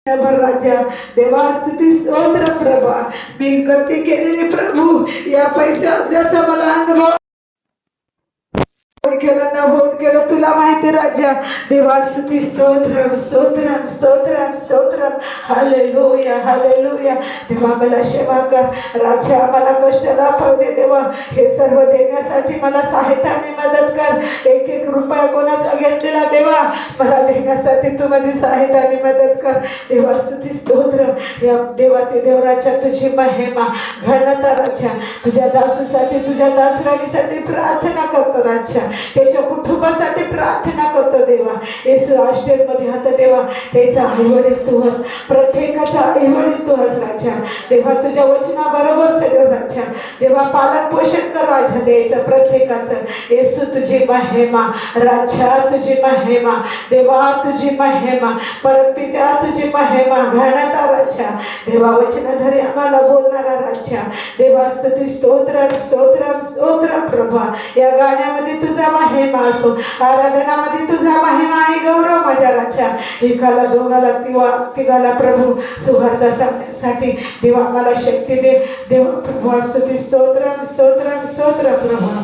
राजा देवा स्तुती स्तोत्र प्रभा मी करते केलेले प्रभू या पैशाचा मला अनुभव केलं ना होत केलं तुला माहिती राजा देवा स्तुती स्तोत्रम स्तोत्रम स्तोत्रम स्तोत्रम हालेलुया हालेलुया देवा मला सेवा कर राजा मला कष्टाला फळ दे देवा हे सर्व देण्यासाठी मला सहायताने मदत कर एक एक रुपया कोणाचा घेतलेला देवा मला देण्यासाठी तू माझी सहायताने मदत कर देवा स्तुती स्तोत्रम या देवा ते देवराच्या तुझी महिमा घनता राजा तुझ्या दासासाठी तुझ्या दासराणीसाठी प्रार्थना करतो राजा त्याच्या कुटुंबासाठी प्रार्थना करतो देवा येशू हॉस्टेलमध्ये आता देवा त्याचा आईवडील तू हस प्रत्येकाचा आईवडील तू हस राजा देवा तुझ्या वचना बरोबर सगळं राजा देवा पालन पोषण कर राजा द्यायचं प्रत्येकाचं येशू तुझी महिमा राजा तुझी महिमा देवा तुझी महिमा परमपिता तुझी महिमा घनता राजा देवा वचनधरी आम्हाला बोलणारा राजा देवा स्तुती स्तोत्रम स्तोत्रम स्तोत्रम प्रभा या गाण्यामध्ये तुझा महिमा असो आराधनामध्ये तुझा महिमा आणि गौरव माझ्या राजा एकाला दोघाला तिघाला प्रभू सुवार्तासाठी देवा मला शक्ती दे देवा प्रभू स्तुती स्तोत्रम स्तोत्रम स्तोत्रम प्रभू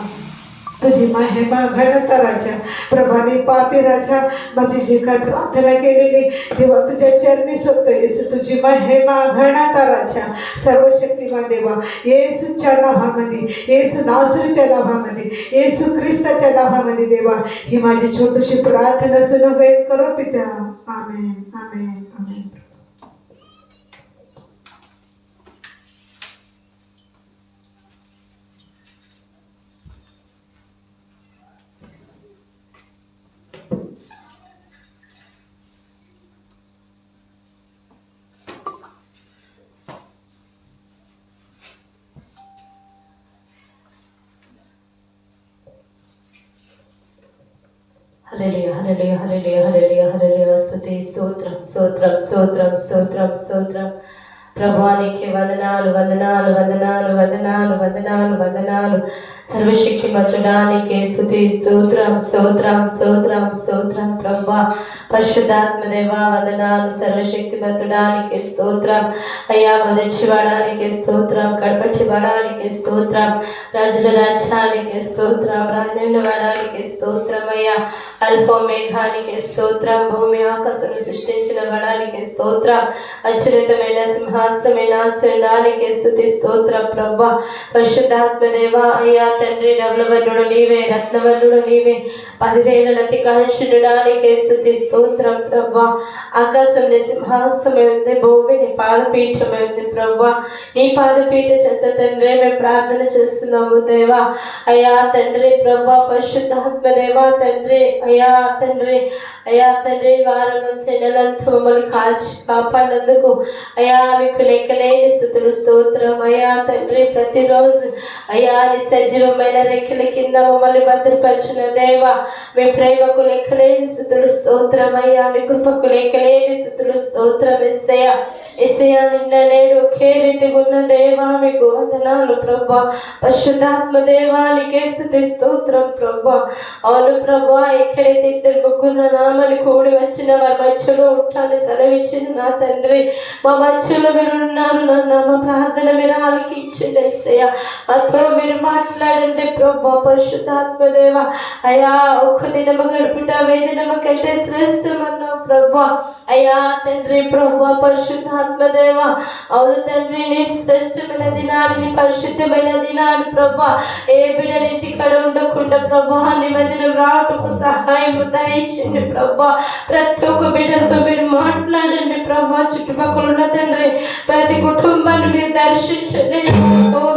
तुझी महिमा घनता राजा प्रभाने पापी राजा माझी जे काय प्रार्थना केलेली देवा तुझ्या चरणी सोडतो येशू तुझी महिमा घनता राजा सर्वशक्तिमान देवा येशूच्या नावामध्ये येशू नासरीच्या नावामध्ये येशू ख्रिस्ताच्या नावामध्ये देवा ही माझी छोटीशी प्रार्थना सुनो वेट करो पिता आमेन आमेन आमेन Hallelujah, hallelujah, hallelujah, hallelujah, hallelujah. స్తుతి స్తోత్రం స్తోత్రం స్తోత్రం స్తోత్రం స్తోత్రం ప్రభానికి వందనాలు వందనాలు వందనాలు వందనాలు వందనాలు వందనాలు సర్వశక్తిమంతుడానికి స్తుతి స్తోత్రం స్తోత్రం స్తోత్రం స్తోత్రం ప్రభా పరిశుద్ధాత్మ దేవా వందనాలు సర్వశక్తిమంతుడానికి స్తోత్రం అయ్యా మొదటివాడానికి స్తోత్రం కడపటివాడానికి స్తోత్రం రాజుల రాజ్యానికి స్తోత్రం రాజులవాడానికి స్తోత్రం అయ్యా అల్పమేఘానికి స్తోత్రం భూమి ఆకాశం సృష్టించిన వడానికి స్తోత్రం అత్యున్నతమైన సింహాసనమైన ఆశ్రయానికి స్తుతి స్తోత్రం ప్రభా పరిశుద్ధాత్మ దేవా అయ్యా తండ్రి నవలవరుడు నీవే రత్నవరుడు నీవే 10,000 లతికాంక్షుడానికి స్తుతి స్తోత్రం ప్రభా ఆకాశం సింహాసనమే ఉంది భూమి నీ పాదపీఠమే ఉంది ప్రభా నీ పాదపీఠ చెంత తండ్రి మేము ప్రార్థన చేస్తున్నాము దేవా అయ్యా తండ్రి ప్రభా పరిశుద్ధాత్మ దేవా తండ్రి అయ్యా తండ్రి వారమంతా నెలంతా మమ్మల్ని కాల్చి కాపాడినందుకు అయ్యా మీకు లెక్కలేని స్తుతులు స్తోత్రం అయ్యా తండ్రి ప్రతిరోజు అయ్యా నీ సజీవమైన రెక్కల కింద మమ్మల్ని భద్రపరిచిన దేవా మీ ప్రేమకు లెక్కలేని స్తుతులు స్తోత్రం అయ్యా నీ కృపకు లెక్కలేని స్తుతులు స్తోత్రం యేసయ్యా నిన్న నేడు ఒకే రీతిగా ఉన్న దేవా మీకు వందనాలు ప్రభా పరిశుద్ధాత్మ దేవానికే స్తుతి స్తోత్రం ప్రభా అవును ప్రభా ఎక్కడైతే 2-3 నామని కూడి వచ్చిన వారి మధ్యలో ఉంటాను సెలవిచ్చిన నా తండ్రి మా మధ్యలో మీరు ఉన్నారు నన్ను మా ప్రార్థన మీరు ఆలకించండి యేసయ్యా మాతో మీరు మాట్లాడండి ప్రభా పరిశుద్ధాత్మ దేవా అయ్యా ఒక్క దినము గడుపుట 10 దినము కంటే శ్రేష్టమన్నావు ప్రభా అయ్యా తండ్రి ప్రభా పరిశుద్ధాత్మ దేవా అవును తండ్రి నీ శ్రేష్టమైన దినాన్ని పరిశుద్ధమైన దినాన్ని ప్రభా ఏ బిడ్డనింటి కడ ఉండకుండా ప్రభా నీ మధ్యలో రావటకు సహాయం దయచేయండి ప్రభా ప్రతి ఒక్క బిడ్డలతో మీరు మాట్లాడండి ప్రభా చుట్టుపక్కల ఉన్న తండ్రి ప్రతి కుటుంబాన్ని మీరు దర్శించండి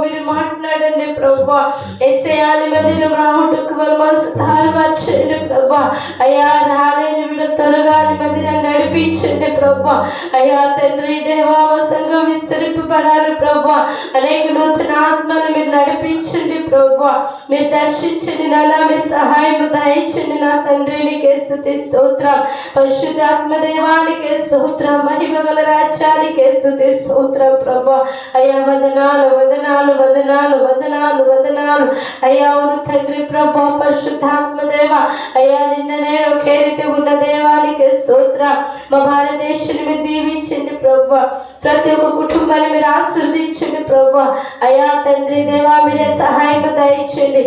మీరు మాట్లాడండి ప్రభా యేసయ్యా నీ మధ్యలో రావటకు వారి మనసు తారుమార్చండి ప్రభా అయ్యా రాలేని బిడ్డ త్వరగా నీ మధ్యలో నడిపించండి ప్రభా అయ్యా తండ్రి దేవా మా సంఘం విస్తరింపబడాలి ప్రభా అనేక నూతన ఆత్మను మీరు నడిపించండి ప్రభా మీరు దర్శించండి నాలా మీరు సహాయం దయచండి నా తండ్రి నీకే స్తుతి స్తోత్రం పరిశుద్ధాత్మ దేవానికే స్తోత్రం మహిమ గల రాజ్యానికే స్తుతి స్తోత్రం ప్రభా అయ్యా వందనాలు వందనాలు వందనాలు వందనాలు వందనాలు అయ్యా అవును తండ్రి ప్రభా పరిశుద్ధాత్మ దేవా అయ్యా నిన్న నేను ఒకే రీతి ఉన్న దేవానికి స్తోత్ర. మా భారతదేశాన్ని మీరు దీవించండి ప్రభా, ప్రతి ఒక్క కుటుంబాన్ని మీరు ఆశీర్వదించండి ప్రభా. అయ్యా తండ్రి దేవా మీరే సహాయం దయచేయండి.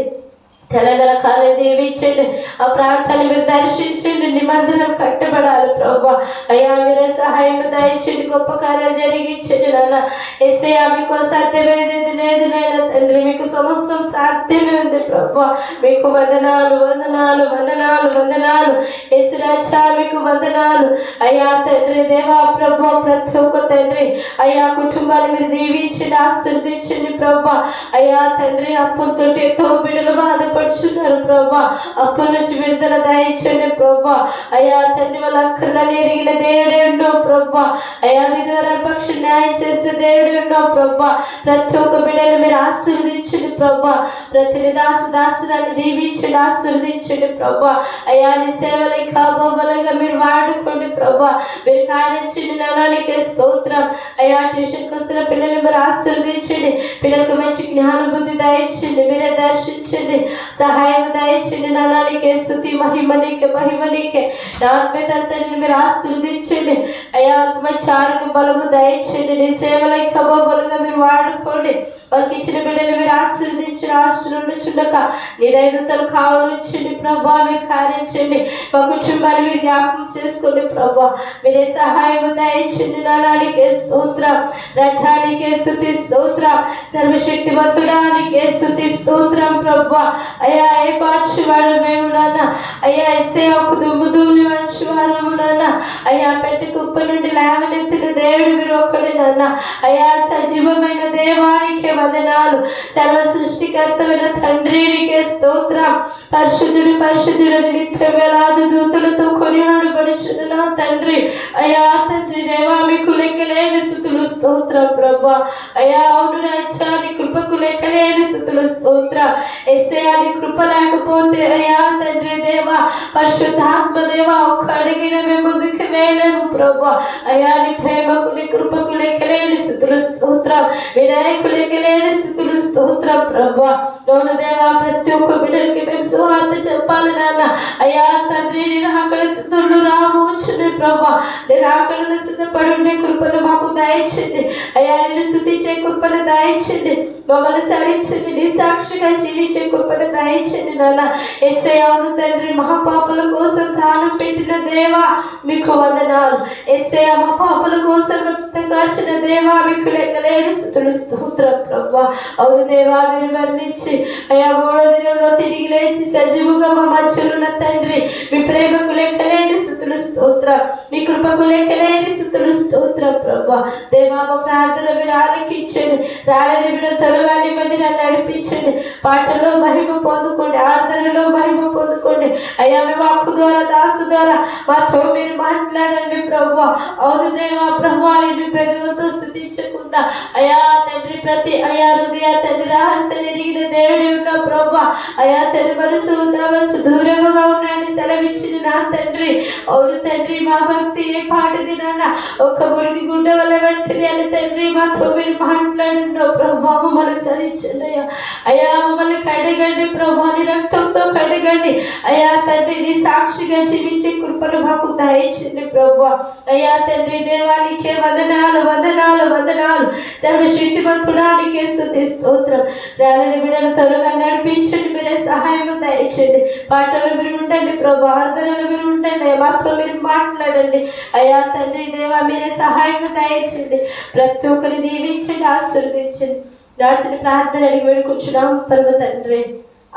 తెలంగాణ కాలం దీవించండి, ఆ ప్రాంతాన్ని మీరు దర్శించండి, నిబంధనలు కట్టబడాలి ప్రభా. అయ్యా మీరే సహాయం దయచేయండి, గొప్ప కార్యాలు జరిగించండి నాన్న. యేసయ్యా మీకు సాధ్యమైనది లేదు నాయన తండ్రి, మీకు సమస్తం సాధ్యమే ఉంది ప్రభా. మీకు వందనాలు వందనాలు వందనాలు వందనాలు యేసురాజా, మీకు వందనాలు అయ్యా తండ్రి దేవా ప్రభా. ప్రతి ఒక్క తండ్రి అయ్యా కుటుంబాన్ని మీరు దీవించండి, ఆశీర్వదించండి ప్రభా. అయ్యా తండ్రి అప్పులతో ఎంతో బిడ్డలు బాధపడుచున్నారు ప్రభా, అప్పుల నుంచి విడుదల దయచండి ప్రభా. అయ్యా తండ్రి వాళ్ళ అక్కర్లను ఎరిగిన దేవుడే ఉన్నావు ప్రభా. అయ్యా విధవరాల పక్షం న్యాయం చేసే దేవుడే ఉన్నావు ప్రభా. ప్రతి ఒక్క బిడ్డను మీరు ఆశీర్వదించండి ప్రభా. ప్రతి దాసురాన్ని దీవించండి, ఆశీర్వదించండి ప్రభా. అయ్యా నీ సేవలు ఇంకా బహుబలంగా మీరు వాడుకోండి ప్రభా. మీరు కార్యించండి నానానికే స్తోత్రం. అయ్యా ట్యూషన్కి వస్తున్న పిల్లల్ని మీరు ఆశీర్వదించండి, పిల్లలకు మంచి జ్ఞాన బుద్ధి దయచండి, మీరే దర్శించండి, సహాయం దయచండి నానానికే స్తుతి మహిమ నీకే మహిమ నీకే. నా ఆత్మీయతని మీరు ఆశీర్వదించండి అయ్యా, మంచి ఆరోగ్య బలము దయచండి, నీ సేవలు ఇంకా బహుబలంగా మీరు వాడుకోండి. వాళ్ళకి ఇచ్చిన బిడ్డలు మీరు ఆశీర్వదించిన ఆస్తులను చుండక నీ దైవతలు కావాలండి ప్రభా. మీరు కార్యించండి, మా కుటుంబాన్ని మీరు జ్ఞాపకం చేసుకోండి ప్రభా. మీరే సహాయం దయచండి నానానికే స్తోత్రం. రజానికే స్తుతి స్తోత్రం. సర్వశక్తివంతుడానికి స్తుతి స్తోత్రం ప్రభా. అయ్యా ఏ పార్శ్వాడు మేము నాన్న, అయ్యా ఎస్ఏ ఒక దుమ్ముదూలి మంచివారము నాన్న. అయ్యా పెట్టి కుప్ప నుండి లేవనెత్తిన దేవుడు మీరు ఒకడే నాన్న. అయ్యా సజీవమైన దేవానికి వందనాలు. సర్వ సృష్టికర్తమైన తండ్రి నీకే స్తోత్రం. పరిశుద్ధుడు పరిశుద్ధుడు నిత్య వేలాది దూతలతో కొనియాడబడుచున్న నా తండ్రి. అయ్యా తండ్రి దేవా మీకు లెక్కలేని స్తుతులు స్తోత్రం ప్రభా. అయ్యా అవును రాజా నీ కృపకు లెక్కలేని స్తుతులు స్తోత్రం. యేసయ్యా నీ కృప లేకపోతే అయ్యా తండ్రి దేవా పరిశుద్ధాత్మ దేవా ఒక్క అడిగిన మేము ముందుకు వేయలేము ప్రభా. అయ్యా నీ ప్రేమకు నీ కృపకు లెక్కలేని స్తుతులు స్తోత్రం. వినాయకు లెక్కలేని స్తుతులు స్తోత్రం ప్రభా. అవును దేవా ప్రతి ఒక్క బిడ్డలకి మేము సువార్త చెప్పాలి నాన్న. అయ్యా తండ్రి నేను ఆకలితో రావచ్చునే ప్రభా. నేను ఆకలిలో సిద్ధపడి ఉండే కృపను మాకు దయచండి అయ్యా. నేను స్తుతించే కృపను దయచండి, మమ్మల్ని సరించండి, నీ సాక్షిగా జీవించే కృపను దయచండి నాన్న. యేసయ్యా అవును తండ్రి మహాపాపుల కోసం ప్రాణం పెట్టిన దేవా మీకు వందనాలు. యేసయ్యా మా పాపుల కోసం రక్తం కార్చిన దేవా మీకు లెక్కలేని స్తుతులు స్తోత్రం ప్రభా. అవును దేవా మీరు మరణించి అయ్యా మూడో దినంలో తిరిగి లేచి సజీవుగా మా మధ్యలో ఉన్న తండ్రి మీ ప్రేమకు లెక్కలేని స్తుతులు స్తోత్రం, మీ కృపకు లెక్కలేని స్తుతులు స్తోత్రం ప్రభా. దేవా మా ప్రార్థన మీరు ఆలకించండి, రాలని బిడ్డ త్వరగా నిబంధనలు నడిపించండి. పాటలో మహిమ పొందుకోండి, ఆరాధనలో మహిమ పొందుకోండి అయ్యా. మీ వాక్కు ద్వారా దాసు ద్వారా మాతో మీరు మాట్లాడండి ప్రభా. అవును దేవా ప్రభా నేను పెరుగుతూ స్థుతించకుండా అయ్యా తండ్రి ప్రతి అయ్యా హృదయ తండ్రి రహస్యం ఎరిగిన దేవుడే ఉన్నావు ప్రభా. అయ్యా తండ్రి మనసు ఉన్న మనసు దూరముగా ఉన్నాయని సెలవిచ్చిన నా తండ్రి. అవును తండ్రి మా భక్తి ఏ పాటది నాన్న, ఒక మురికి గుండె వల్ల వంటిది అని తండ్రి మాతో మీరు మాట్లాడినావు ప్రభా. మమ్మల్ని సరించండి అయ్యా. అయ్యా మమ్మల్ని కడగండి ప్రభా, నీ రక్తంతో కడగండి అయ్యా తండ్రి. నీ సాక్షిగా జీవించే కృపను మాకు దయచండి ప్రభా. అయ్యా తండ్రి దేవానికే వందనాలు వందనాలు వందనాలు. సర్వశక్తివంతుడానికే స్తుతి స్తోత్రం. రాలని బిడ్డను త్వరగా నడిపించండి, మీరే సహాయం దయచండి. పాటలు మీరు ఉండండి ప్రభా, ఆరాధనలు మీరు ఉండండి, మాతో మీరు మాట్లాడండి అయ్యా తండ్రి దేవా. మీరే సహాయం దయచండి, ప్రతి ఒక్కరిని దీవించండి, ఆశీర్వదించండి. రాచిన ప్రార్థన అడిగి వేడుకుంటున్నాం పరమ తండ్రి,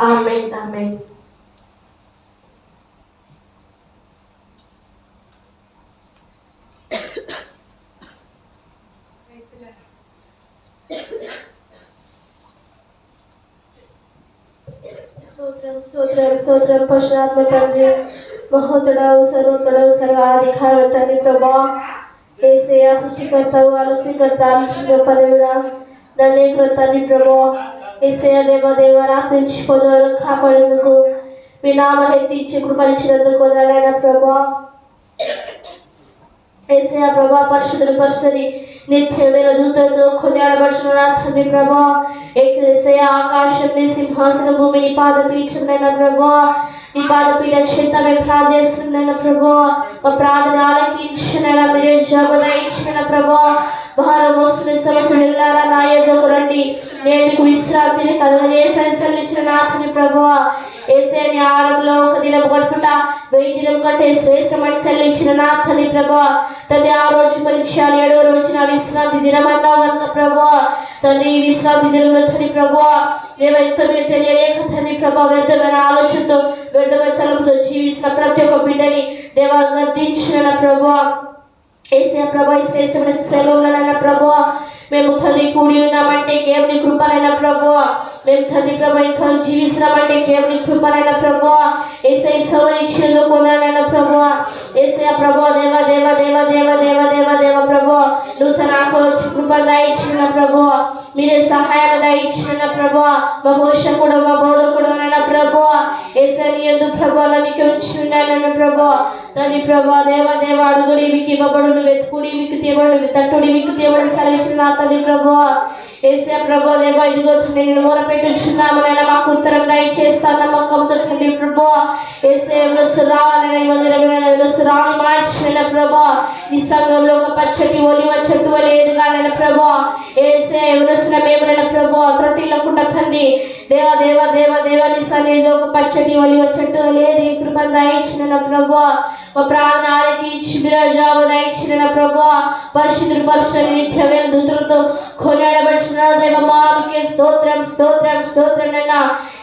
ఆమేన్ ఆమేన్. స్తోత్రం స్తోత్రం స్తోత్రం. పరశురాత్మ తండ్రి, మహోత్తడవు సర్వోత్తడవు సర్వాధికారి తండ్రి ప్రభా. యేసయ్యా సృష్టికర్తవు ఆలోచనకర్త ఆలోచన పదవిగా నన్ను తండ్రి ప్రభా. యేసయ్యా దేవ రాత్రి నుంచి పొదవరకు కాపాడేందుకు మీ నామాన్ని ఎత్తించి కృపనిచ్చినందుకు వందనాలైన ప్రభా. యేసయ్యా ప్రభా పరిశుద్ధుని పరిశుద్ధుని నిత్య వేల దూతలతో కొనియాడబడుచున్న తండ్రి ప్రభా. యేసయ్యా ఆకాశం నీ సింహాసనం భూమిని పాదపీఠమైనా ప్రభా. నీ పాదపీఠ చేత మేము ప్రార్థిస్తున్నాను ప్రభా. మా ప్రార్థన ఆలకించిన మీరే జవాబు ప్రభా. భారం వస్తున్న సమస్యలు వెళ్ళారా నా యొద్దకు రండి, నేను మీకు విశ్రాంతిని కలుగజేసని చెల్లించిన నాథని ప్రభువా. ఏసేని ఆరంలో ఒక దినం గడుపుట 1000 దినం కంటే శ్రేష్టమని చెల్లించిన నాథని ప్రభువా. తండ్రి ఆ రోజు పరీక్షలు 7వ రోజున విశ్రాంతి దినం అన్నావు కనుక ప్రభువా. తండ్రి ఈ విశ్రాంతి దినంలో తండ్రి ప్రభువా ఎంత మీరు తెలియలేక తండ్రి ప్రభా వ్యర్థమైన ఆలోచనతో వ్యర్థమైన తలంపుతో జీవిస్తున్న ప్రతి ఒక్క బిడ్డని దేవా గద్దించిన ప్రభువా. ఏసే ప్రభా ఈ శ్రేష్టమైన సెలవులనైనా ప్రభువా మేము తండ్రి కూడి ఉన్నామంటే కేవలం కృపనైనా ప్రభువా. మేము తండ్రి ప్రభా ఇంత జీవిస్తున్నామంటే కేవలం కృపనైనా ప్రభువా. ఏసే సమయం ఇచ్చినందుకు కొందరైనా ప్రభువా. ఏసే ప్రభువా దేవ దేవ దేవ దేవ దేవ దేవ దేవ ప్రభువా నూతన ఆకలి కృప దయచిన ప్రభువా. మీరే సహాయం దయచిన ప్రభువా. మా పోషకుడు మా బోధకుడు అయినా ప్రభువా. ఏసే నీ యందు ప్రభువా నమ్మిక ఉంచి ఉన్నానన్న ప్రభువా. తండ్రి ప్రభా దేవ దేవ అడుగుడి మీకు ఇవ్వబడును, వెతుకుడి మీకు తీయబడును, తట్టుడి మీకు తీయబడి సర్వేసిన నా తండ్రి ప్రభువా. ఏసే ప్రభా దేవ ఇదిగో తండ్రి నేను మొరపెట్టుచున్నాము నైనా మాకు ఉత్తరం దయచేస్తాను నమ్మకంతో తండ్రి ప్రభువా. ఏసే రావాలని రాని మార్చిన ప్రభా. ఈ సంఘంలో ఒక పచ్చటి ఒలివ చెట్టు వలె ఎదగాలన్న ప్రభా. ఏసే మేమునైనా ప్రభా త్రొట్టిల్లకుండా తండ్రి దేవ దేవ దేవ దేవాని సన్నిధిలో ఒక పచ్చటి ఒలివ చెట్టు లేదు ఈ కృపను దయచిన ప్రభా. మా ప్రార్థన ఆలకించి బిరాజావు దయచిన ప్రభా. పరిశుద్ధులు పరుషులు నిత్య వేల దూతలతో కొనియాడబడుచున్న దేవ మాకే స్తోత్రం స్తోత్రం స్తోత్రం నైనా.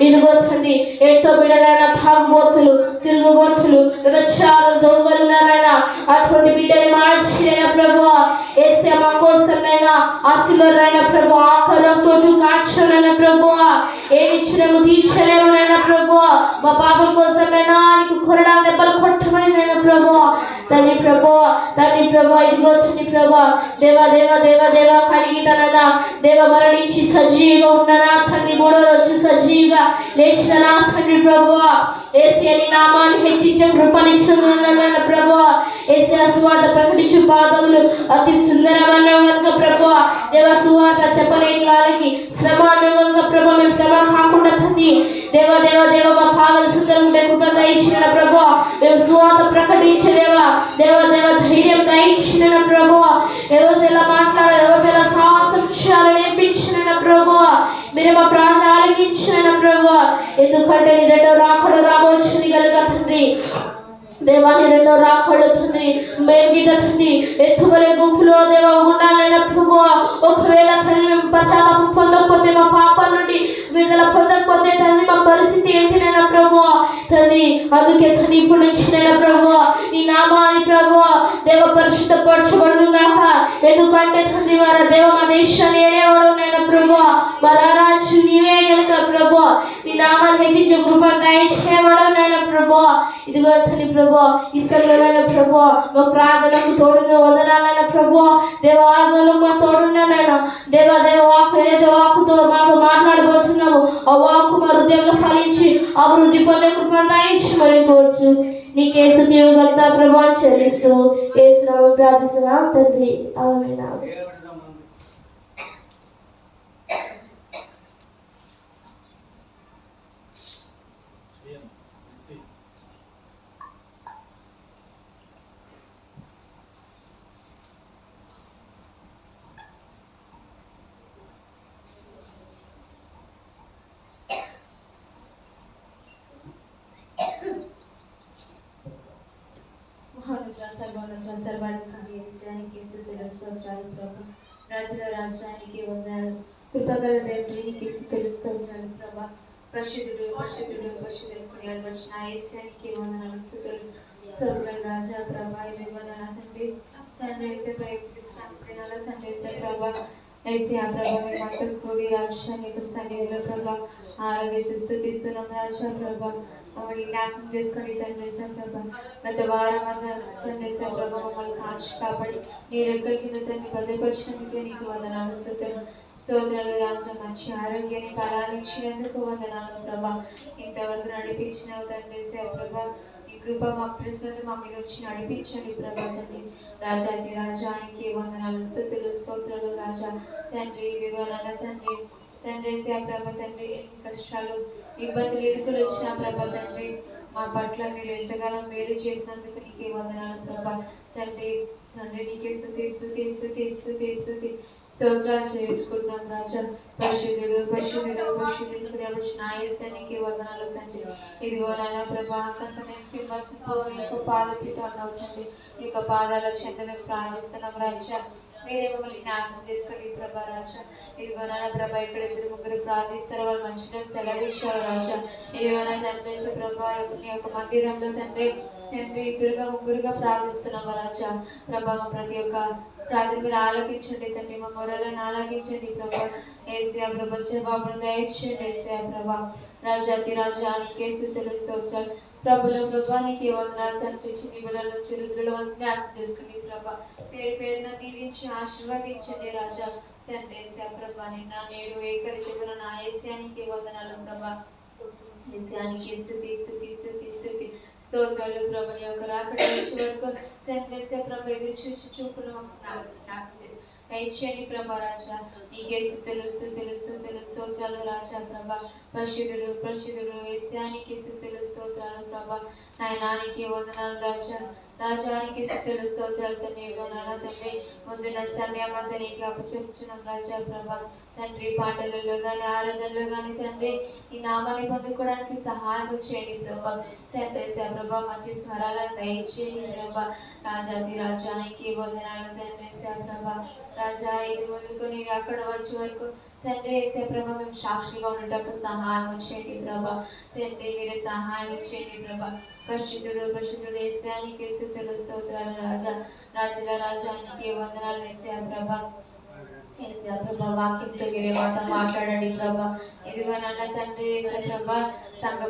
ఇదిగో తండ్రి ఎంతో బిడ్డలైనా తాగుబోతులు తిరుగుబోతులు వ్యభిచారులు దొంగలు ఉన్నారైనా అటువంటి బిడ్డని మార్చిన ప్రభువా. ఏసే మా కోసం నైనా ఆశీర్వాదైన ప్రభు ఆకరంతో కాచనైనా ప్రభువా. ఏమి ఇచ్చినము తీర్చలేము నైనా ప్రభువా. మా పాపల కోసం నైనా నీకు కొరడా దెబ్బలు కొట్టమని నైనా ప్రభువా. తండ్రి ప్రభువా తండ్రి ప్రభా ఇదిగో తండ్రి ప్రభా దేవ దేవ దేవ దేవ కడిగిటనైనా దేవ మరణించి సజీవిగా ఉన్ననా తండ్రి 3వ రోజు సజీవిగా లేచిన నా తండ్రి ప్రభువా. ఏసే నీ నామాన్ని హెచ్చించే కృపనిచ్చిన ప్రభువా. ఏసే సువార్త ప్రకటించు పాదములు అతి సుందరమన్నావు కనుక ప్రభువా. దేవ సువార్త చెప్పలేని వాళ్ళకి శ్రమ అన్నావు కనుక ప్రభా. మేము శ్రమ కాకుండా తండ్రి దేవ దేవ దేవ మా పాదలు సుందరంగా కృప దయచిన ప్రభువా. మేము సువార్త ప్రకటించలేవా దేవ దేవ ధైర్యం దయచిన ప్రభువా. ఎవరితో ఎలా మాట్లాడాలి ఎవరితో ఎలా సాహసం చేయాలో నేర్పించిన ప్రభువా. మీరు మా ప్రార్థన ఆలకించిన ప్రభువా. ఎందుకంటే నీ రెండో రాకడ రాబోచుని కనుక తండ్రి దేవాన్ని రెండో రాకళ్ళు తండ్రి మేము గిట్ట తండ్రి ఎత్తుబలే గుంపులో దేవ ఉండాలైన ప్రభువా. ఒకవేళ తండ్రి మేము పశ్చాత్తాపం పొందకపోతే మా పాపాల నుండి విడుదల పొందకపోతే తండ్రి మా పరిస్థితి ఏంటినైనా ప్రభువా. తండ్రి అందుకే తండ్రి ఇప్పుడు నుంచి నైనా ప్రభువా ఈ నామాన్ని ప్రభువా దేవ పరిశుద్ధపరచబడును గాక. ఎందుకంటే తండ్రి వారి దేవ మా దేశాన్ని ఏడేవాడు నైనా ప్రభువా. మరి రాజు నీవే కనుక ప్రభువా. నీ నామాన్ని హెచ్చించే కృపను దయచేయబడు నైనా ప్రభువా. ఇదిగో తండ్రి ప్రభువా ఈ సమయంలో ప్రభువా మా ప్రార్థనకు తోడుగా వదనాలైన ప్రభువా. దేవాలను మా తోడున్నానైనా దేవ దేవ వాకు ఏదైతే వాకుతో మాకు మాట్లాడబోతున్నాము ఆ వాకు మా హృదయంలో ఫలించి అభివృద్ధి పొందే కృపను దయచేయమని కోరుచు నీకే స్తుతి ఘనత ప్రభావం చెల్లిస్తూ యేసునామములో ప్రార్థిస్తున్నాం తండ్రి ఆమేన్. సర్వాధికారి యేసునికి స్తుతులు స్తోత్రాలు ప్రభా. రాజుల రాజ్యానికి వందనాలు. కృపగల దేవునికి స్తుతులు స్తోత్రాలు ప్రభా. పరిశుద్ధుడు పరిశుద్ధుడు పరిశుద్ధుడు కొనియాడబడిన యేసునికి వందనాలు స్తుతులు స్తోత్రాలు రాజా ప్రభా. ఇదిగో నా తండ్రి తండ్రి యేసు విశ్రాంతి దినాల్లో తండ్రి యేసు ప్రభా ఏసీ ఆ ప్రభా మేమంతా కూడి రాజ్యానికి సన్నిధిలో ప్రభా ఆరాధిస్తూ స్తుతిస్తున్నాం రాజా ప్రభా. మమ్మల్ని జ్ఞాపకం చేసుకొని తండ్రి యేసు ప్రభా గత వారం అంతా తండ్రి యేసు ప్రభా మమ్మల్ని కాచి కాపాడి నీ రెక్కల కింద తండ్రి భద్రపరిచినందుకు నీకు వందనాలు స్తోత్రాలు రాజా. మంచి ఆరోగ్యాన్ని బలాన్ని ఇచ్చినందుకు వందనాలు ప్రభా. ఇంతవరకు నడిపించినావు తండ్రి యేసు ప్రభా. ఈ కృప మాకు ప్రస్తుతం మా మీద వచ్చి నడిపించండి ప్రభా తండ్రి. రాజాది రాజానికి వందనాలు స్తుతులు స్తోత్రాలు రాజా తండ్రి. ఇదిగో నన్న తండ్రి తండ్రి యేసు ప్రభా తండ్రి ఎన్ని కష్టాలు ఇబ్బందులు ఇరుకులు వచ్చిన ప్రభా తండ్రి మా పట్ల మీరు ఎంతగానో మేలు చేసినందుకు నీకే వందనాలు ప్రభా. తండ్రి తండ్రి నీకే స్తుతి స్తోత్రాలు చేయించుకుంటున్నాం రాజా. పరిశుద్ధుడు నాయస్తానికి వందనాలు తండ్రి. ఇదిగో నాన్న ప్రభా, ఆకాశం సింహాసనం మీ యొక్క పాదపీఠాన్ని అవుతుంది. మీ యొక్క పాదాల చెంత మేము ప్రార్థిస్తున్నాం రాజా. మీరే మమ్మల్ని జ్ఞాపకం చేసుకోండి ప్రభా రాజా. ఇదిగో నాన్న ప్రభా, ఇక్కడ 2-3 ప్రార్థిస్తారు, వాళ్ళు మంచిగా సెలవిచ్చారు రాజా. ఇదిగో నా తండ్రి ప్రభా, మీ యొక్క మందిరంలో తండ్రి 2-3 ప్రార్థిస్తున్నాము రాజా. ప్రభా ప్రతి ఒక్క ప్రార్థన మీరు ఆలకించండి తండ్రి, మా మొరలను ఆలకించండి ప్రభా. ఏసీఆ ప్రభా జవాబును దయచేయండి ఏసీఆ ప్రభా. రాజాతి రాజానికి స్తోత్రాలు ప్రభుల ప్రభానికి వందనాలు కనిపించి నీ బిడ్డల నుంచి రుద్రుల జ్ఞాపకం చేసుకుని ప్రభా. పేరున దీవించి ఆశీర్వదించండి రాజా. తండ్రి ఏసీఆ ప్రభా, నిన్న నేడు ఏకరీతిగా నా ఏసీయానికి వందనాలు ప్రభా. ఏసీయానికి స్తుతి స్తోత్రాలు ప్రభుని యొక్క రాకడ వరకు తండ్రి ఏసీఆ ప్రభా ఎదురు చూపులు దయచేయండి ప్రభా రాజా. నీకే స్తుతులు స్తోత్రాలు రాజా ప్రభా. పరిశుద్ధుడు ఏసీయానికి స్తుతులు స్తోత్రాలు ప్రభా. నాయనానికి వందనాలు రాజా. రాజానికి స్తుతులు స్తోత్రాలు తండ్రి. నాన్న తండ్రి ముందున్న సమయం అంతా నీకు అప్పచెప్పుచున్నాం రాజా ప్రభా. తండ్రి పాటలలో కానీ ఆరాధనలో కానీ తండ్రి ఈ నామాన్ని పొందుకోవడానికి సహాయం చేయండి ప్రభా. తండ్రి ప్రభా మంచి స్వరాలను దయచేయండి ప్రభా. రాజాది రాజానికి వందనాలు తండ్రి ప్రభా. రాజా ఇది ముందుకొని అక్కడ వచ్చే వరకు తండ్రి వేసే ప్రభా మేము సాక్షిగా ఉండేటప్పుడు సహాయం చేయండి ప్రభా. తండ్రి మీరే సహాయం చేయండి ప్రభా. పరిశుద్ధుడు ఏసీయానికి స్తుతులు స్తోత్రాలు రాజా. రాజుల రాజానికి వందనాలు ఏసీయా ప్రభా. ఏసీయా ప్రభా వాక్యంతో మీరే మాతో మాట్లాడండి ప్రభా. ఇదిగో నాన్న తండ్రి ఏసీ ప్రభా, సంఘ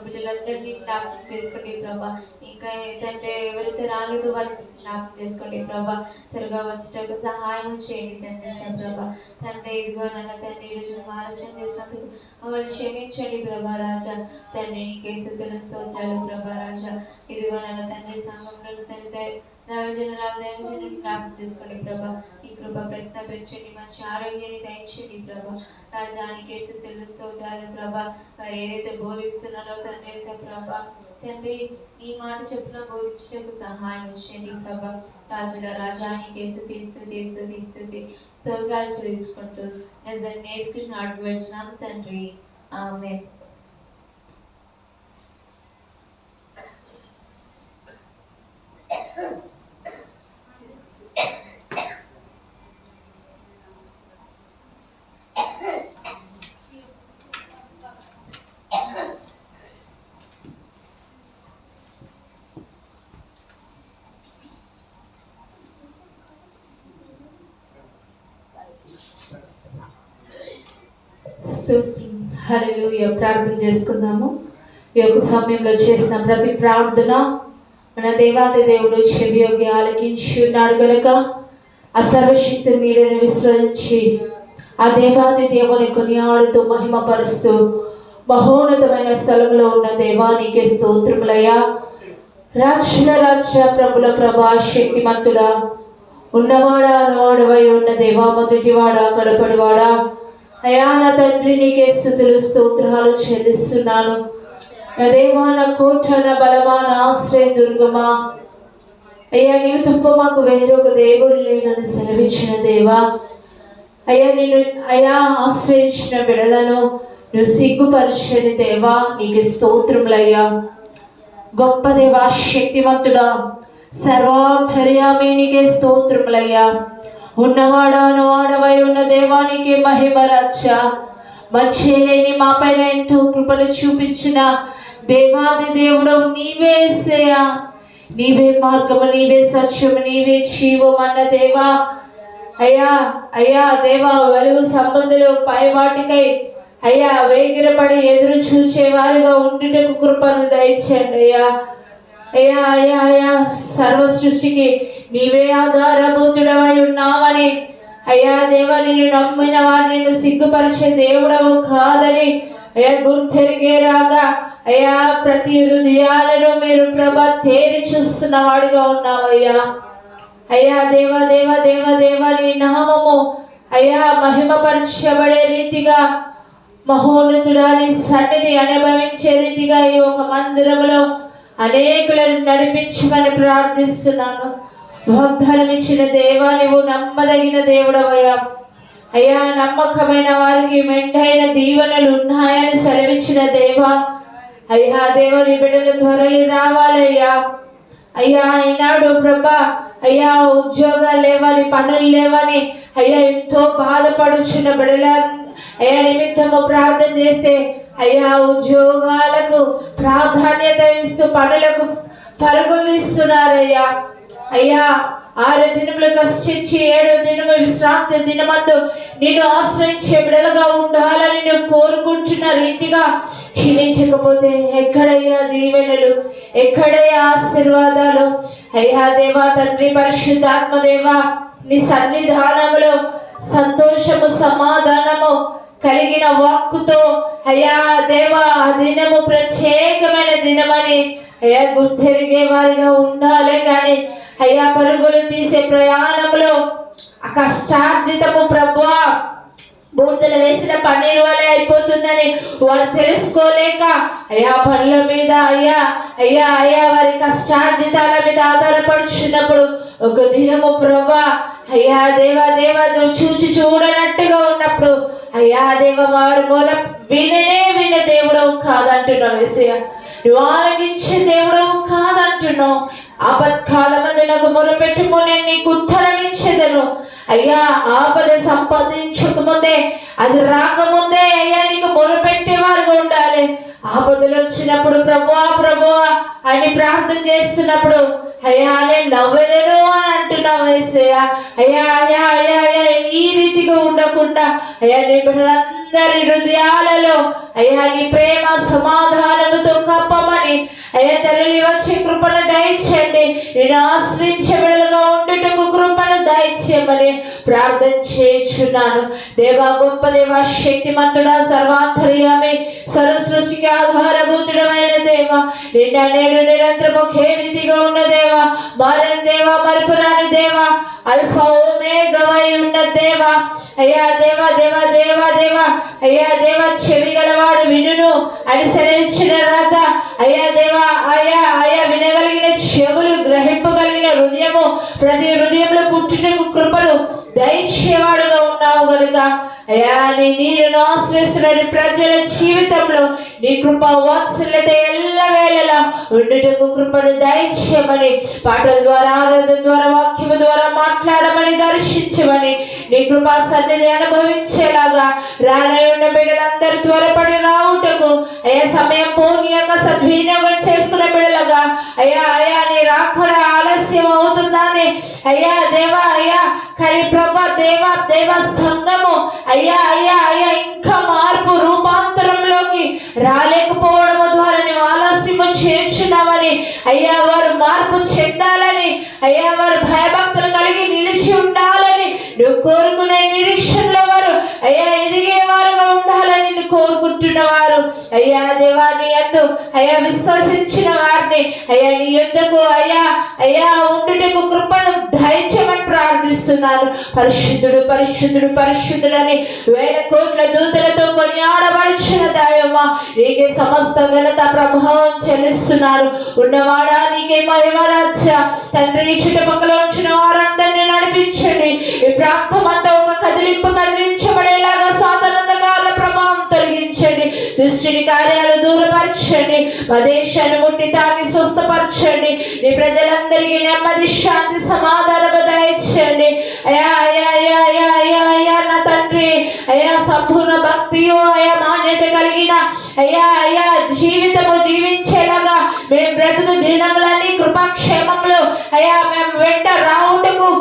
బిడ్డలందరినీ జ్ఞాపకం చేసుకోండి ప్రభా. ఇంకా తండ్రి ఎవరైతే రాలేదు వాళ్ళని జ్ఞాపకం చేసుకోండి ప్రభా. త్వరగా వచ్చేటప్పుడు సహాయం చేయండి తండ్రి ప్రభా. తండ్రి ఇదిగో నాన్న తండ్రి ఈరోజు ఆలస్యం చేసినందుకు మమ్మల్ని క్షమించండి ప్రభా రాజా. తండ్రి నీకే స్తుతులు స్తోత్రాలు ప్రభా రాజా. ఇదిగో నాన్న తండ్రి సంఘంలో తండ్రి దైవజనులు జ్ఞాపకం చేసుకోండి ప్రభా. ఈ కృప ప్రశ్నతో ఇచ్చండి, మంచి ఆరోగ్యాన్ని దయచేయండి ప్రభా. రాజానికి స్తుతులు స్తోత్రాలు ప్రభా. మరి ఏదైతే బోధిస్తున్నారో తండ్రి ప్రభా, తండ్రి ఈ మాట చెప్పున బోధించటకు సహాయం చేయండి ప్రభా. రాజుల రాజానికి స్తుతి స్తోత్రాలు చెల్లించుకుంటూ నేర్చుకుని నాటు వేడుచున్నాను తండ్రి. ఆమేన్. హల్లెలూయా. ప్రార్థన చేసుకుందాము. ఈ యొక్క సమయంలో చేసిన ప్రతి ప్రార్థన మన దేవాది దేవుడు చెవియొగ్గి ఆలకించి ఉన్నాడు గనుక ఆ సర్వశక్తి మీడను విశ్రమించి ఆ దేవాది దేవుని కొనియాడుతూ మహిమపరుస్తూ మహోన్నతమైన స్థలంలో ఉన్న దేవానికి స్తోత్రములయ్యా. రాజుల రాజ ప్రభుల ప్రభా శక్తిమంతుడా, ఉన్నవాడా అనవాడవై ఉన్న దేవా, మొదటివాడా కడపడివాడా, అయా నా తండ్రి నీకే స్తుతులు స్తోత్రాలు చెల్లిస్తున్నాను. నా దేవా, నా కోట, నా బలమా, నా ఆశ్రయ దుర్గమా, అయ్యా నీవు తప్ప మాకు వేరొక దేవుడు లేనని సెలవిచ్చిన దేవా, అయ్యా నేను అయా ఆశ్రయించిన బిడలను నువ్వు సిగ్గుపరచని దేవా నీకు స్తోత్రములయ్యా. గొప్ప దేవా, శక్తివంతుడా, సర్వాంతర్యామి నీకే స్తోత్రములయ్యా. ఉన్నవాడాను వాడవై ఉన్న దేవానికి మహిమ రచ్చ. మంచి లేని మా పైన ఎంతో కృపను చూపించిన దేవాది దేవుడు నీవే యేసయ్యా. నీవే మార్గము, నీవే సత్యము, నీవే జీవం అన్న దేవా. అయ్యా అయ్యా దేవా, వెలుగు సంబంధులు పై వాటికై అయ్యా వేగిరపడి ఎదురు చూచేవారుగా ఉండుటకు కృపను దయచేయండి అయ్యా. అయ్యా అయ్యా అయ్యా సర్వ సృష్టికి నీవే ఆధారభూతుడవై ఉన్నావని అయ్యా దేవా, నిన్ను నమ్మిన వారు నిన్ను సిగ్గుపరిచే దేవుడవు కాదని అయ్యా గుర్తెరిగే రాగా అయ్యా ప్రతి హృదయాలను మీరు ప్రభా తేరి చూస్తున్న వాడిగా ఉన్నావయ్యా. అయ్యా దేవా దేవా దేవా దేవా నీ నామము అయ్యా మహిమపరచబడే రీతిగా మహోన్నతుడా నీ సన్నిధి అనుభవించే రీతిగా ఈ ఒక మందిరంలో అనేకులను నడిపించమని ప్రార్థిస్తున్నాను. వాగ్దానం ఇచ్చిన దేవా, నువ్వు నమ్మదగిన దేవుడవయ్యా. అయ్యా, నమ్మకమైన వారికి మెండైన దీవెనలు ఉన్నాయని సెలవిచ్చిన దేవా, అయ్యా దేవుని బిడ్డలు త్వరలి రావాలయ్యా. అయ్యా, ఈనాడు ప్రభా అయ్యా ఉద్యోగాలు లేవని, పనులు లేవని అయ్యా ఎంతో బాధపడుచున్న బిడ్డల అయ్యా నిమిత్తము ప్రార్థన చేస్తే అయ్యా ఉద్యోగాలకు ప్రాధాన్యత ఇస్తూ పనులకు పరుగులు ఇస్తున్నారయ్యా. అయ్యా 6 దినములు కష్టించి 7వ దినము విశ్రాంతి దినమందు నిన్ను ఆశ్రయించే బిడ్డలుగా ఉండాలని నువ్వు కోరుకుంటున్న రీతిగా జీవించకపోతే ఎక్కడయ్యా దీవెనలు, ఎక్కడయ్యా ఆశీర్వాదాలు? అయ్యా దేవా తండ్రి పరిశుద్ధాత్మ దేవా, నీ సన్నిధానములో సంతోషము సమాధానము కలిగిన వాక్కుతో అయ్యా దేవా ఆ దినము ప్రత్యేకమైన దినమని అయ్యా గుర్తెరిగే వారిగా ఉండాలి. కానీ అయ్యా పరుగులు తీసే ప్రయాణంలో ఆ కష్టార్జితము ప్రభువా బూడిదలు వేసిన పన్నీరు వలె అయిపోతుందని వారు తెలుసుకోలేక అయ్యా పనుల మీద అయ్యా అయ్యా అయ్యా వారి కష్టార్జితాల మీద ఆధారపడుచున్నప్పుడు ఒక దినము ప్రభా అయ్యా దేవా దేవా నువ్వు చూచి చూడనట్టుగా ఉన్నప్పుడు అయ్యా దేవ వారి మూల విన దేవుడవు కాదంటున్నావు. యేసయ్య నువ్వు ఆలకించే దేవుడవు కాదంటున్నావు. ఆపత్కాలమందు నాకు మొరపెట్టుకో, నేను నీకు ఉత్తరం ఇచ్చేదను. అయ్యా ఆపద సంపాదించకముందే, అది రాకముందే అయ్యా నీకు మొరపెట్టే వారుగా ఉండాలి. ఆపదలు వచ్చినప్పుడు ప్రభువా ప్రభువా అని ప్రార్థన చేస్తున్నప్పుడు అయ్యా నేను నవ్వలేను అని అంటున్నావు. యేసయ్య అయ్యా అయ్యా అయ్యా అయ్యా ఈ రీతిగా ఉండకుండా అయ్యా నీ బిడ్డలందరి హృదయాలలో అయ్యా నీ ప్రేమ సమాధానముతో కప్పమని అయ్యా తరలి వచ్చే కృపను దయచేయండి. నేను ఆశ్రయించే బిడ్డలుగా ఉండుటకు కృపను దయచేయమని ప్రార్థన చేయుచున్నాను. దేవా గొప్ప దేవా, శక్తిమంతుడా, సర్వాంతర్యామి, సర్వ సృష్టికి ఆధారభూతుడమైన దేవా, నిన్న నేడు నిరంతరం ఒకే రీతిగా ఉన్న దేవా, మారని దేవా, మరుపురాని దేవా, అల్ఫా ఓమేగావై ఉన్న దేవా, అయ్యా దేవా దేవా దేవా దేవా అయ్యా దేవా చెవి గలవాడు వినును అని సెలవిచ్చిన రాత అయ్యా దేవా అయ్యా అయ్యా వినగలిగిన చెవులు, గ్రహింపగలిగిన హృదయము, ప్రతి హృదయంలో పుట్టుటకు కృపను దయచేవాడుగా ఉన్నావు కనుక అయ్యా నీ నీరును ఆశ్రయిస్తున్న ప్రజల జీవితంలో నీ కృప వాత్సల్యత ఎల్లవేళలా ఉండుటకు కృపను దయచేయమని, పాటల ద్వారా ఆరాధన ద్వారా వాక్యము ద్వారా మాట్లాడమని, దర్శించమని, నీ కృపా సన్నిధి అనుభవించేలాగా రానై ఉన్న బిడ్డలందరూ త్వరపడి రావుటకు అయ్యా సమయం పూర్ణంగా సద్వినియోగం చేసుకున్న బిడ్డలుగా అయ్యా అయ్యా నీ రాకడ ఆలస్యం అవుతుందని అయ్యా దేవా అయ్యా కానీ ప్రభా దేవా దేవా సంఘము అయ్యా అయ్యా అయ్యా ఇంకా మార్పు రూపాంతరంలోకి రాలేకపోవడం ద్వారా నీవు ఆలస్యము చేర్చున్నామని అయ్యా వారు మార్పు చెందాలని అయ్యా వారు భయభక్తులు కలిగి నిలిచి ఉండాలని నువ్వు కోరుకునే నిరీక్షణలో వారు అయ్యా ఎదిగేవారుగా ఉండాలని నువ్వు కోరుకుంటున్నవారు అయ్యా దేవా నీ యందు అయ్యా విశ్వసించిన వారిని అయ్యా నీ యుద్ధకు అయ్యా అయ్యా ఉండుటకు కృపను దయచేయమని ప్రార్థిస్తున్నాను. పరిశుద్ధుడు పరిశుద్ధుడు పరిశుద్ధుడని 1000 కోట్ల దూతలతో కొనియాడబడుచున్న దైవమా, నీకే సమస్త ఘనత ప్రభావం చెల్లిస్తున్నారు. ఉన్నవాడా నీకే మహిమ రాజ్య తండ్రి. చుట్టుపక్కల ఉంచిన వారందరినీ నడిపించండి. ఈ ప్రాంతం అంతా ఒక కదిలించబడేలాగా సాధనందకాల ప్రభావం తొలగించండి. దుష్టుని కార్యాలు దూరపరచండి. మా దేశాన్ని ముట్టి తాకి స్వస్థపరచండి. నీ ప్రజలందరికీ నెమ్మది, శాంతి, సమాధానం దయచేయండి. అయ్యా అయ్యా అయ్యా అయ్యా అయ్యా అయ్యా నా తండ్రి అయ్యా సంపూర్ణ భక్తియు అయ్యా మాన్యత కలిగిన అయ్యా అయ్యా జీవితము జీవించేలాగా మేము బ్రతుకు దినములన్నీ కృపాక్షేమంలో అయ్యా మేము వెంట రావుటకు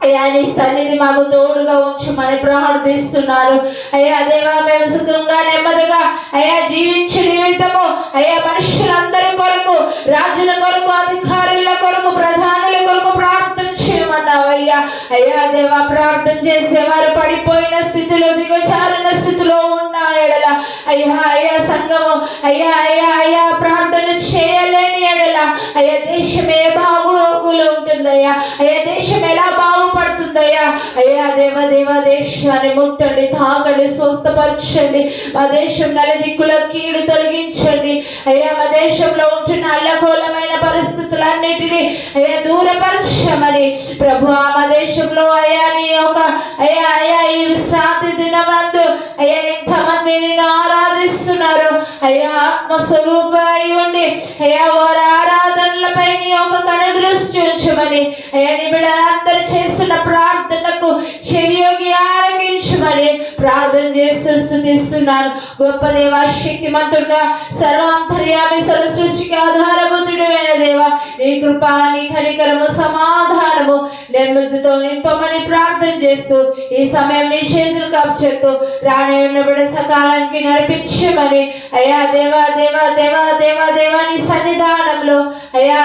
అయ్యా నీ సన్నిధి మాకు తోడుగా ఉంచమని ప్రార్థిస్తున్నారు. అయ్యా దేవా మేము సుఖంగా నెమ్మదిగా అయ్యా జీవించే నిమిత్తము అయ్యా మనుషులందరి కొరకు, రాజుల కొరకు, అధికారుల కొరకు, ప్రధానుల కొరకు ప్రార్థన చేయమన్నావు అయ్యా. అయ్యా దేవా ప్రార్థన చేసేవారు పడిపోయిన స్థితిలో, దిగజారిన స్థితిలో ఉన్న ఎడల అయ్యా అయ్యా సంఘము అయ్యా అయ్యా అయ్యా ప్రార్థన చేయలేని ఎడల అయ్యా దేశం ఏ బాగులో ఉంటుందయ్యా, అయ్యా దేశం ఎలా బాగుపడుతుంది వస్తుందయ్యా. అయ్యా దేవ దేశాన్ని ముట్టండి, తాకండి, స్వస్థపరచండి. మా దేశం నలుదిక్కుల కీడు తొలగించండి అయ్యా. మా దేశంలో ఉంటున్న అల్లకోలమైన పరిస్థితులన్నిటినీ అయ్యా దూరపరచమని ప్రభు మా దేశంలో అయ్యా నీ యొక్క అయ్యా ఈ విశ్రాంతి దినమందు అయ్యా ఎంతమంది నిన్ను ఆరాధిస్తున్నారు అయ్యా. ఆత్మస్వరూప అయి ఉండి అయ్యా వారి ఆరాధనలపై నీ యొక్క కనుదృష్టి ఉంచమని అయ్యా నీ బిడ్డలందరూ చేస్తున్న ప్రార్థనకు చెవియోగి ఆలకించమని ప్రార్థన చేస్తూ స్తుతిస్తున్నాను. గొప్ప దేవ, శక్తిమంతుడా, సర్వాంతర్యామి, సర్వ సృష్టికి ఆధారభూతుడైన దేవ, నీ కృప, నీ కనికరము, సమాధానము, నెమ్మదితో నింపమని ప్రార్థన చేస్తూ ఈ సమయం నీ చేతులకు అప్పచెప్తూ రాని ఉన్న బిడ్డ సకాలానికి నడిపించమని అయ్యా దేవా నీ సన్నిధానంలో అయ్యా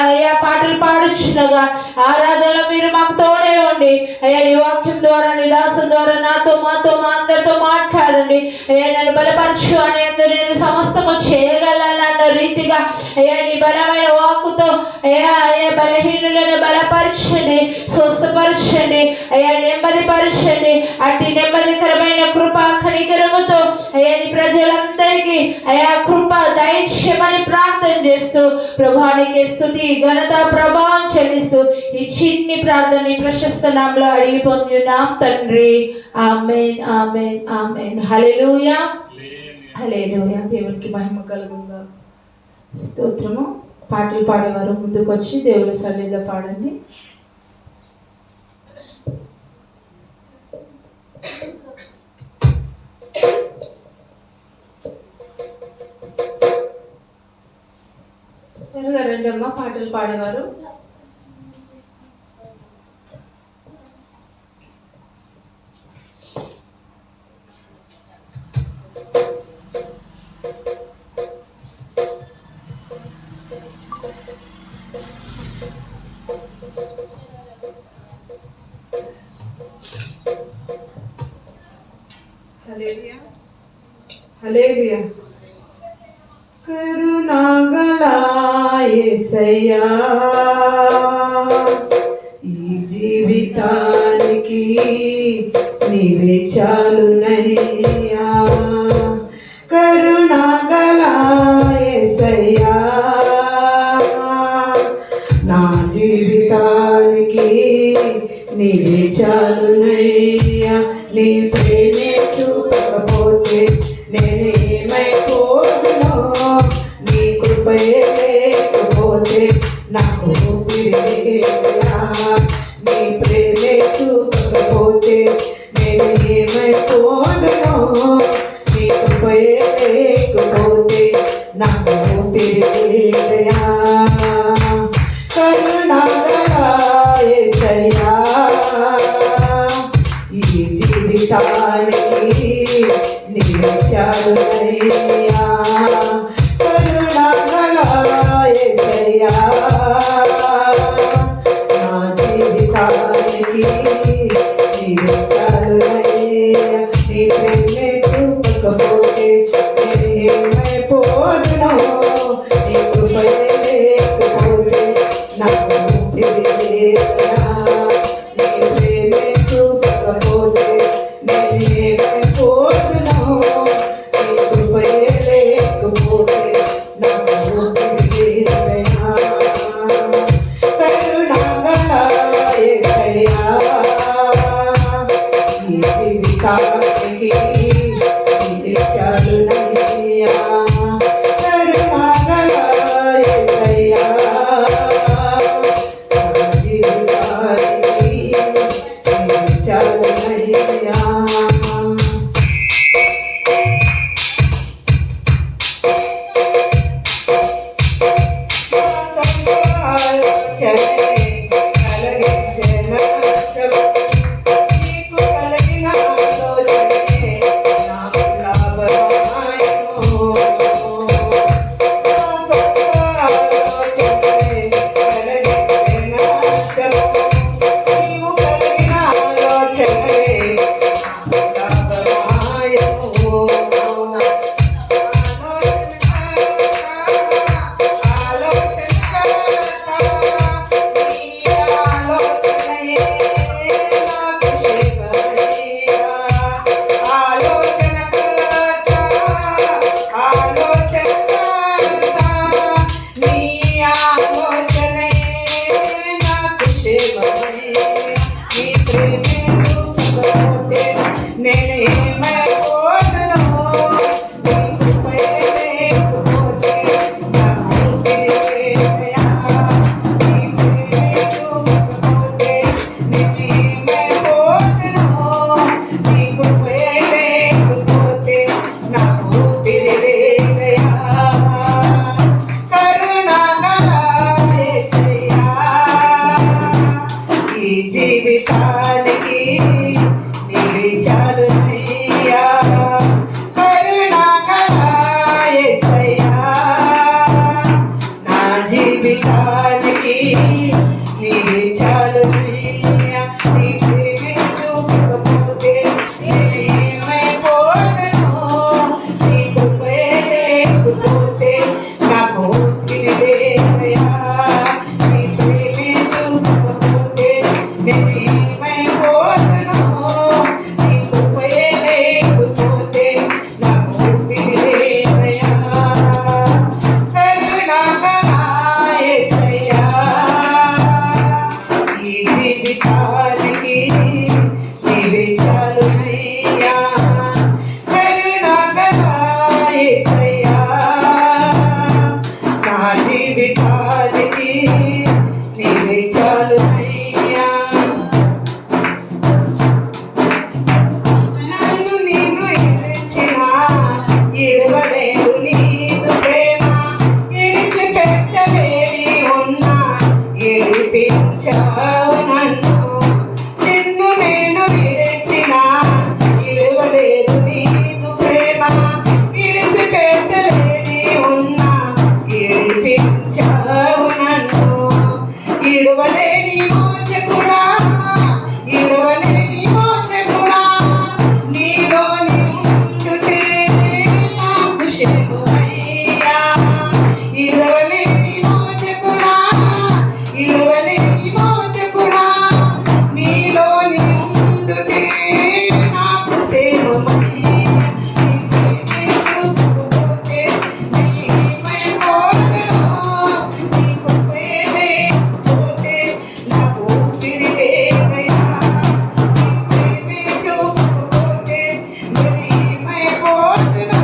పాటలు పాడుచున్నగా ఆరాధనలో మీరు మాకు తోడే ఉండి అయ్యా నీ వాక్యం ద్వారా నీ దాసం ద్వారా నాతో మాతో మా అందరితో మాట్లాడండి అయ్యా. నన్ను బలపరచు అని అందరూ నేను సమస్తము చేయగలనన్న రీతిగా అయ్యా నీ బలమైన వాక్కుతో అయ్యా బలహీనులను బలపరచండి, స్వస్థపరచండి అయ్యా, నెమ్మదిపరచండి. అట్టి నెమ్మదికరమైన కృప కనికరముతో అయ్యా నీ ప్రజలందరికీ అయ్యా కృప దయచేయమని ప్రార్థన చేస్తూ ప్రభానికి స్తుతి ఘనత ప్రభావం చెల్లిస్తూ ఈ చిన్ని ప్రార్థన ప్రశస్త నామములో అడిగి పొందున్నాం తండ్రి. ఆమేన్ ఆమేన్ ఆమేన్. హల్లెలూయా హల్లెలూయా. దేవునికి మహిమ కలుగుగా. స్తోత్రము. పాటలు పాడేవారు ముందుకు వచ్చి దేవుని సన్నిధిలో పాడండి. త్వరగా రండమ్మా పాటలు పాడేవారు. హల్లెలూయా హల్లెలూయా. కరుణాగల యేసయ్యా, ఈ జీవితానికి నీవే చాలునయ్యా. కరుణాగల యేసయ్యా, నా జీవితానికి నీవే చాలునయ్యా. నీ ప్రేమే చూపకపోతే నేనేమైపోదునో, నీ కృపయే లేకపోతే నాకు ఊపిరిలేదురా. నీ ప్రేమే చూపకపోతే నేనేమైపోదునో, నీ కృపయే లేకపోతే నాకు ఊపిరిలేదురా. కరుణాగల యేసయ్యా, ఈ జీవితానికి నీవే చాలునయ్యా. కరుణాగల యేసయ్యా, నా జీవితానికి నీవే చాలునయ్యా. నీ ప్రేమే చూపకపోతే నేనేమైపోదునో, నీ కృపయే లేకపోతే నాకు ఊపిరిలేదురా. నీ ప్రేమే చూపకపోతే నేనేమైపోదునో, నీ కృపయే లేకపోతే నాకు ఊపిరిలేదురా. కరుణాగల యేసయ్యా, ఈ జీవితానికి నీవే చాలునయ్యా. కరుణాగల యేసయ్యా, నా జీవితానికి నీవే చాలునయ్యా. జీవితానికి నీవే చాలయ్యా. నీ ప్రేమ చూపకపోతే నేనేమైపోగలను, నీ కృపే లేకపోతే నాకు ఊపిరి లేదయ్యా. నీ ప్రేమ చూపకపోతే నేనేమైపోగలను, నీ కృపే లేకపోతే నాకు ఊపిరి లేదయ్యా. జీవితానికి నీవే చాలునయ్యా. కరుణాకరా యేసయ్యా, నా జీవితానికి నీవే చాలునయ్యా. నన్ను నేను ఎదిరించినా ఇడవలేదు నీదు ప్రేమ, విడిచిపెట్టలేని ఉన్నా ఏడిపించావు నన్ను. నిన్ను నేను విడిచినా ఇడవలేదు నీదు ప్రేమ, విడిచిపెట్టలేని ఉన్నా ఏడిపించావు నన్ను. ఇడవలేని మోచకుడా, ఇడవలేని మోచకుడా, నీలోని ఉండుటే నాకు శరణమయ్యా. ఇడవలేని మోచకుడా, ఇడవలేని మోచకుడా, నీలోని ఉండుటే నాకు శరణమయ్యా. నీ చూపుకుంటే నీమైపోగలను, నీ కృపే లేకపోతే నాకు ఊపిరి లేదయ్యా. నీ చూపుకుంటే నీమైపోగలను,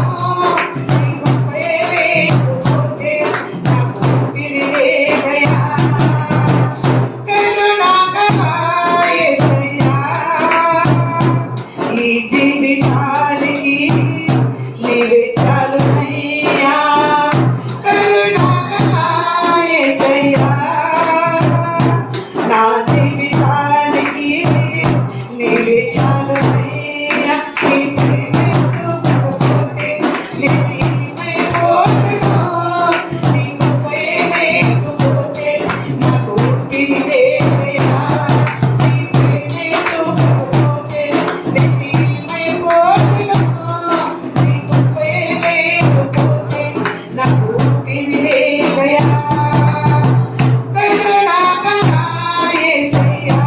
నీ కృపే లేకపోతే నాకు ఊపిరి లేదయ్యా. కరుణాకరా యేసయ్యా, ఈ జీవితానికి నీవే చాలునయ్యా. కరుణాకరా యేసయ్యా, నా జీవితానికి నీవే చాలునయ్యా. నీ ప్రేమ చూపకపోతే నేనేమైపోగలను, నీ కృపే లేకపోతే నాకు ఊపిరి లేదయ్యా. నీ ప్రేమ చూపకపోతే నేనేమైపోగలను, నీ కృపే లేకపోతే నాకు ఊపిరి లేదయ్యా. కరుణాకరా యేసయ్యా,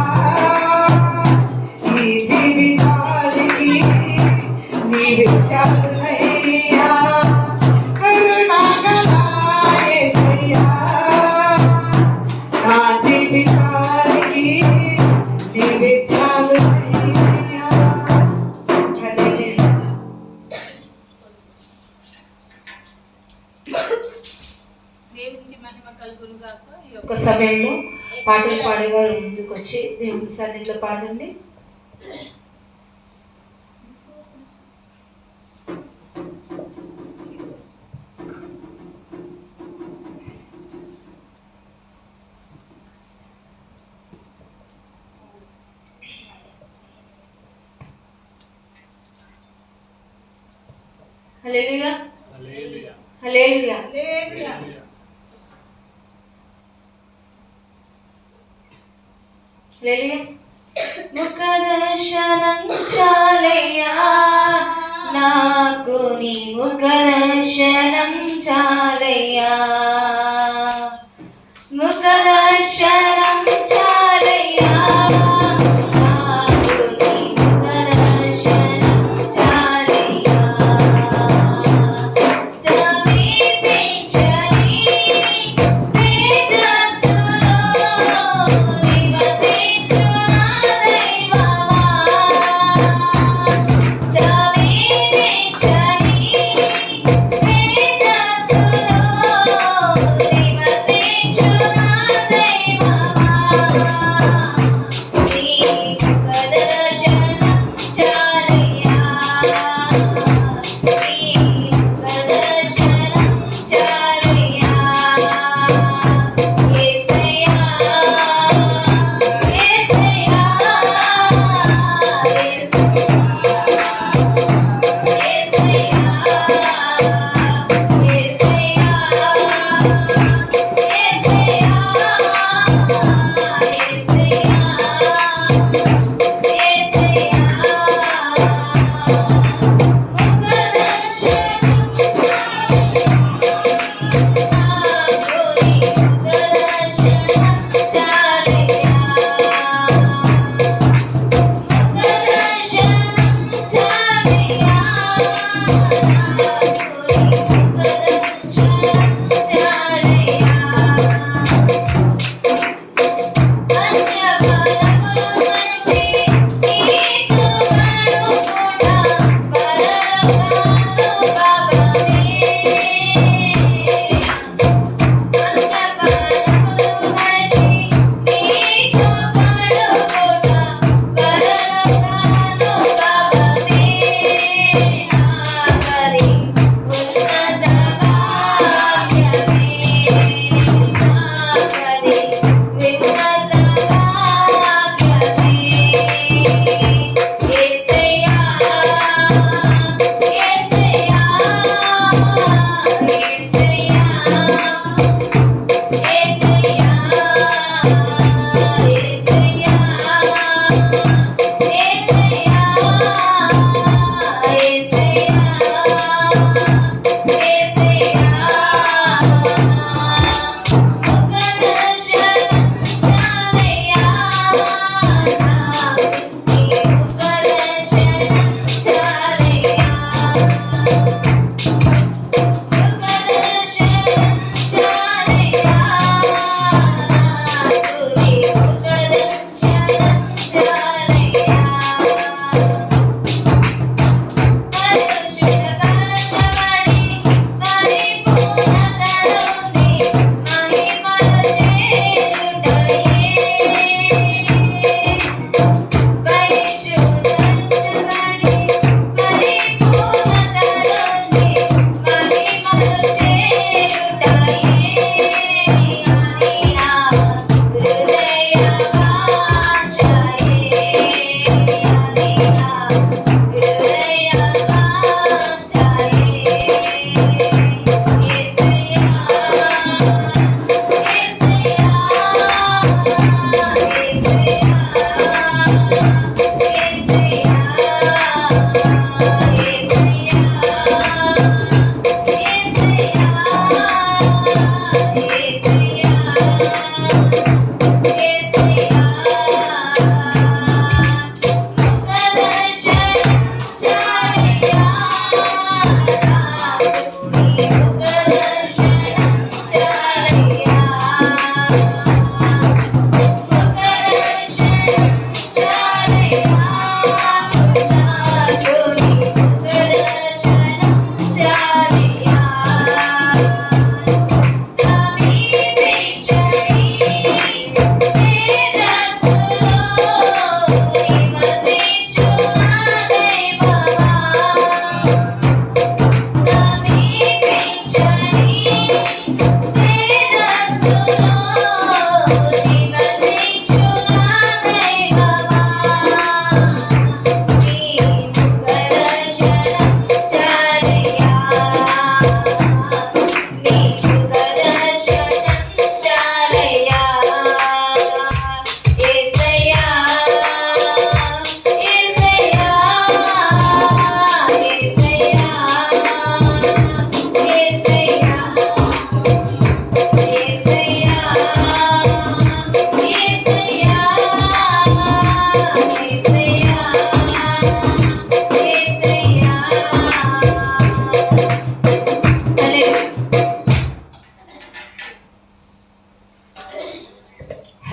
ఈ జీవితానికి నీవే చాలునయ్యా. కరుణాకరా యేసయ్యా, నా జీవితానికి నీవే చాలునయ్యా. హల్లెలూయా. దేవునికి మహిమ కలుగును గాక. ఈ యొక్క సమయంలో పాటలు పాడేవారు ముందుకు వచ్చి దేవుని సన్నిధిలో పాడండి. హల్లెలూయా, హల్లెలూయా. ముఖ దర్శనం చాలయ్యా, నాకు నీ ముఖ దర్శనం చాలయ్యా. ముఖ దర్శనం చాలయ్యా, నాకు నీ ముఖ దర్శనం చాలయ్యా. సమీపించని తేజస్సులో నివసించు నా దైవమా. సమీపించని తేజస్సులో నివసించు నా దైవమా.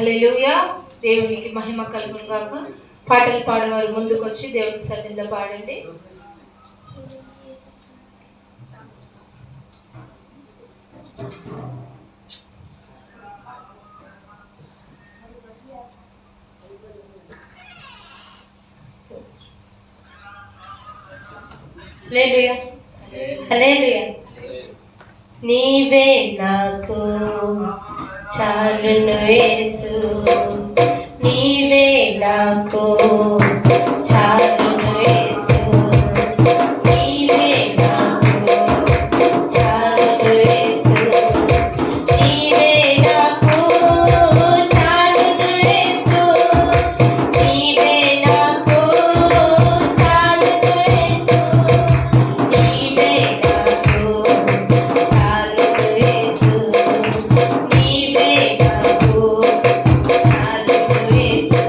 హల్లెలూయా. దేవునికి మహిమ కలుగును గాక. పాటలు పాడేవారు ముందుకు వచ్చి దేవుని సన్నిధిలో పాడండి. హల్లెలూయా హల్లెలూయా. నీవే నాకు చాలును యేసు, నీవే నాకు చాలును యేసు, నీవే నాకు చాలును యేసు, నీవే నాకు చాలును యేసు, నీవే నాకు చాలును యేసు, నీవే నాకు చాలును యేసు, నీవే నాకు చాలును యేసు.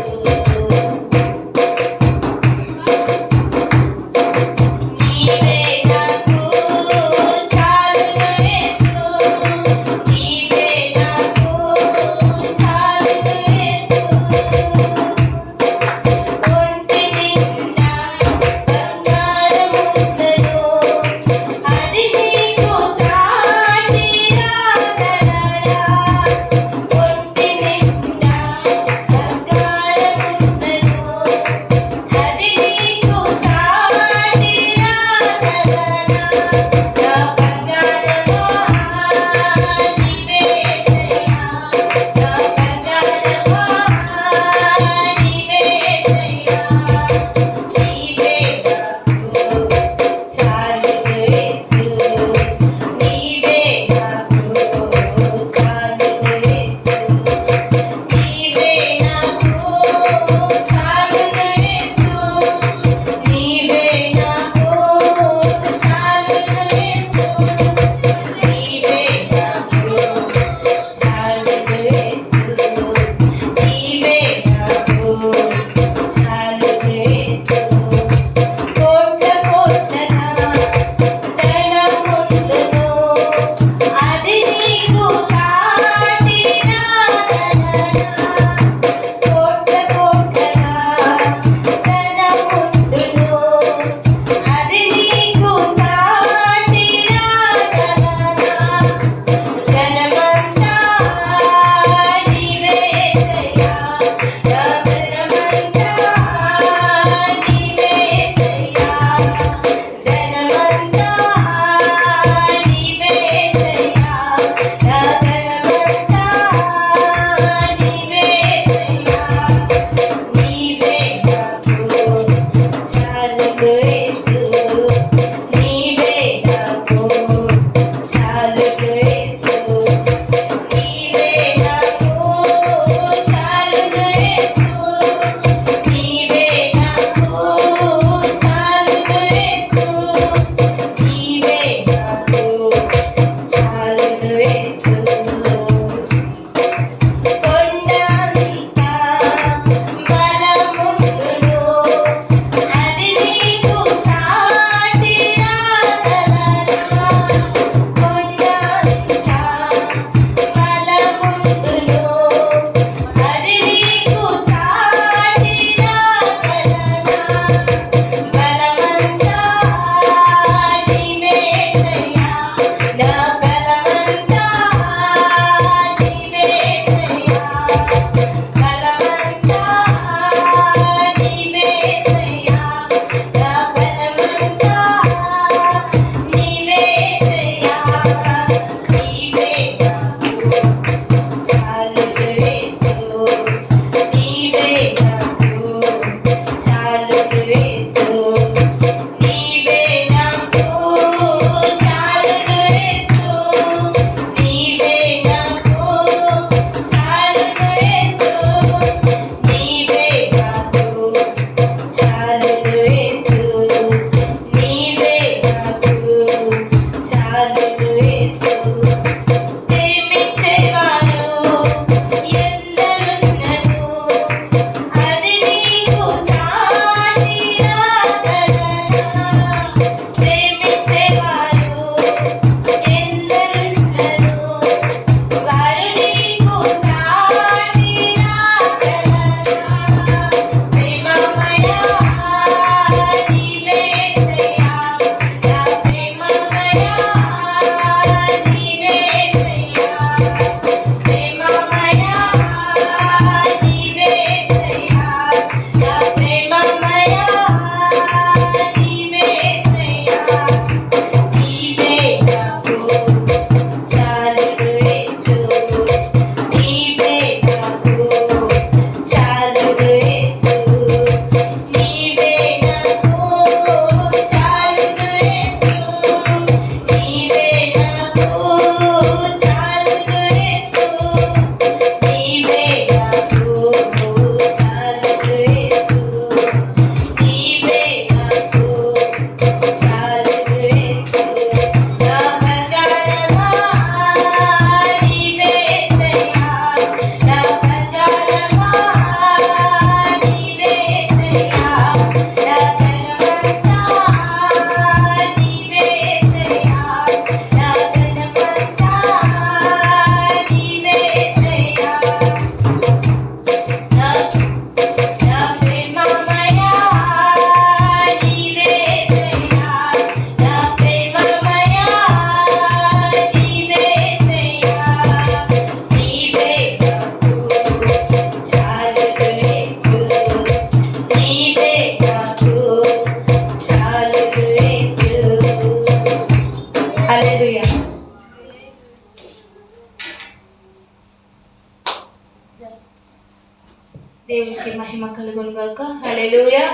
దేవునికి మహిమ కలుగును గాక. హల్లెలూయా.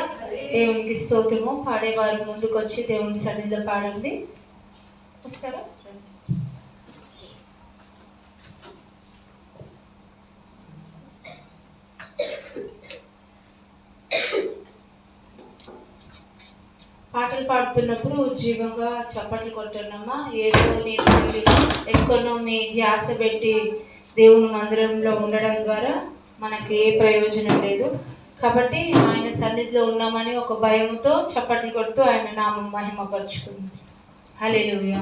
దేవునికి స్తోత్రము. పాడేవారు ముందుకు వచ్చి దేవుని సన్నిధిలో పాడండి. వస్తారా? పాటలు పాడుతున్నప్పుడు ఉజ్జీవంగా చప్పట్లు కొట్టున్నామా. ఏదో నేను ఎక్కువనో మీ ధ్యాస పెట్టి దేవుని మందిరంలో ఉండడం ద్వారా మనకి ఏ ప్రయోజనం లేదు. కాబట్టి ఆయన సన్నిధిలో ఉన్నామని ఒక భయంతో చప్పట్లు కొడుతూ ఆయన నామం మహిమపరుచుకుందాం. హల్లెలూయా.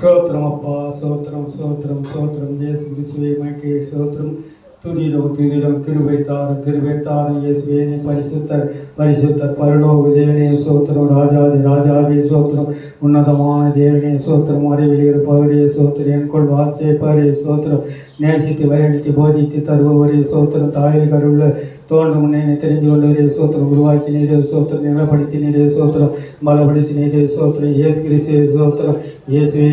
స్తోత్రం అప్పా, స్తోత్రం స్తోత్రం స్తోత్రం. యేసు క్రీస్తువే மைக்கே స్తోత్రం. துதிரும் கிருபைத்தாரும் இயேசுவே நீ பரிசுத்தர் பரலோக தேவனே ஸ்தோத்திரம். ராஜாவே ஸ்தோத்திரம். உன்னதமான தேவனே ஸ்தோத்திரம். அறிவில் இருப்பவரே ஸ்தோத்திரம். என்கொள் வாட்சேப்பரே ஸ்தோத்திரம். நேசித்து வழிநடத்தி போதித்து தருபவரே ஸ்தோத்திரம். தாயில் கருவில் தோன்றும் முன்னே தெரிந்து கொண்டவரே ஸ்தோத்திரம். உருவாக்கினீரே ஸ்தோத்திரம். நிலப்படுத்தினீரே ஸ்தோத்திரம். பலப்படுத்தினீரே ஸ்தோத்திரம். இயேசு கிறிஸ்துவே ஸ்தோத்திரம். இயேசுவே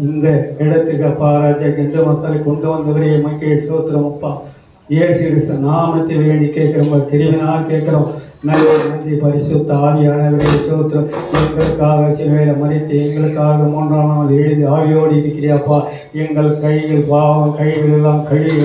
இந்த இடத்துக்கு அப்பா ராஜா கெந்த மசாலை கொண்டு வந்தவரே மைக்கே ஸ்தோத்திரம் அப்பா. இயேசு கிறிஸ்து நாமத்தை வேண்டி கேட்கிறோம். கிருபையினால் கேட்கிறோம். நன்றி பரிசுத்த ஆவியானவரே ஸ்தோத்திரம். எங்களுக்காக சிலுவையில் மரித்து எங்களுக்காக 3ஆம் நாள் எழுதி ஆவியோடு இருக்கிறியாப்பா. எங்கள் கைகள் எல்லாம் கழுவி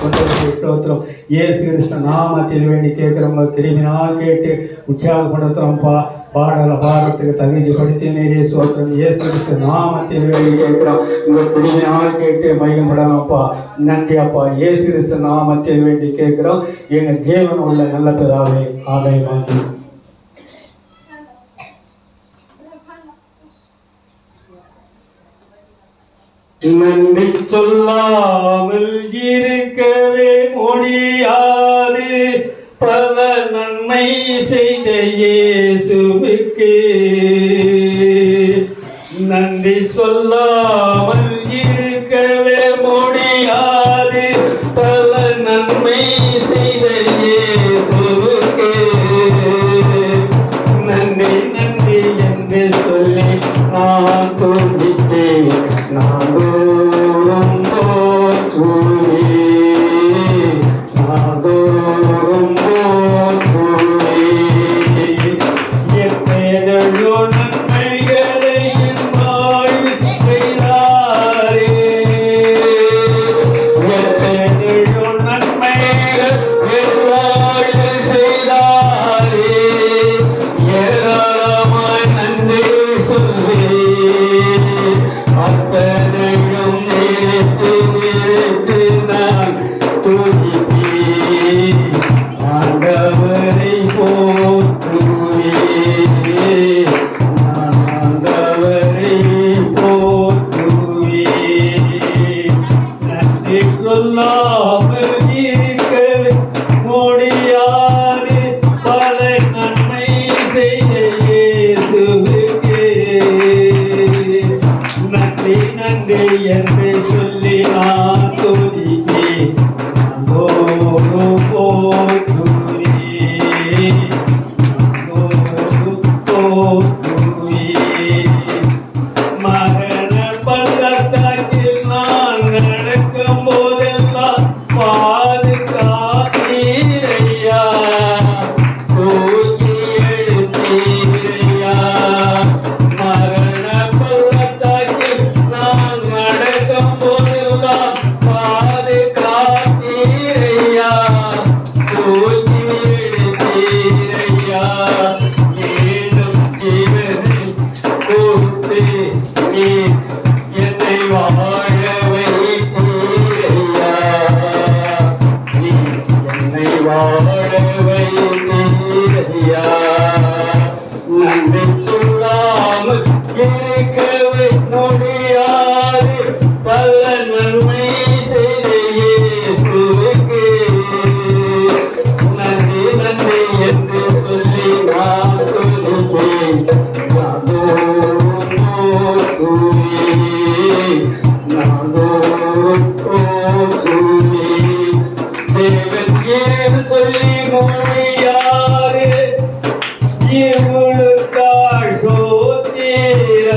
கொண்டவரே ஸ்தோத்திரம். இயேசு கிறிஸ்து நாமத்தில் வேண்டி கேட்கிறோம். கிருபையினால் கேட்டு உற்சாகப்படுத்துகிறோம்ப்பா. பாடத்துக்கு தகுதிப்படுத்தினீரே ஸ்தோத்திரம். இயேசு கிறிஸ்து நாமத்தில் வேண்டி கேட்கிறோம். உங்கள் கிருபையினால் கேட்டு மகிமைப்படணும்ப்பா. நன்றி அப்பா. இயேசு கிறிஸ்து நாமத்தில் வேண்டி கேட்கிறோம். எங்கள் ஜீவன் உள்ள நல்ல பிதாவே ஆமென். நன்றி சொல்லாமல் இருக்கவே முடியாது. பல நன்மை செய்த இயேசுவுக்கு நன்றி சொல்லாமல் இருக்கவே முடியாது. பல நன்மை செய்த இயேசுவுக்கு நன்றி நன்றி என்று சொல்லி நான் துதித்தேன். நாதோறும் போற்றுவேன். நாதோறும் எத்தனையோ நன்மைகளை என் வாழ்வில் செய்தாரே. எத்தனையோ நன்மைகள் என் வாழ்வில் செய்தாரே. ஏராளமாய் நன்றி சொல்லி அத்தனையும் நினைத்து நான் துதிப்பேன். ஆண்டவரை போற்றுவேன். ஆண்டவரை போற்றுவேன். நன்றி சொல்லாமல் இருக்கவே முடியாது. பல நன்மை செய்த இயேசுவுக்கு நன்றி நன்றி என்று சொல்லி நான் துதிப்பேன். நாதோறும் போற்றுவேன். நாதோறும் போற்றுவேன். மரண பள்ளத்தாக்கில் நான் நடக்கும் போதெல்லாம் பாதுகாத்தீரையா. தூக்கி எடுத்தீரையா. மரண பள்ளத்தாக்கில் நான் நடக்கும் போதெல்லாம் பாதுகாத்தீரையா. தூக்கி எடுத்தீரையா. மீண்டும் ஜீவனை கொடுத்து நீ என்னை வாழ வைத்தீரையா. நீ என்னை வாழ வைத்தீரையா. நன்றி சொல்லாமல் இருக்கவே முடியாது. பல நன்மை செய்த இயேசுவுக்கு நன்றி நன்றி என்று சொல்லி நான் துதிப்பேன். நாதோறும் போற்றுவேன். நாதோறும் போற்றுவே. தேவன் ஏன் சொல்லி மொழியாறு இவளுக்காய் சோத்திரம்.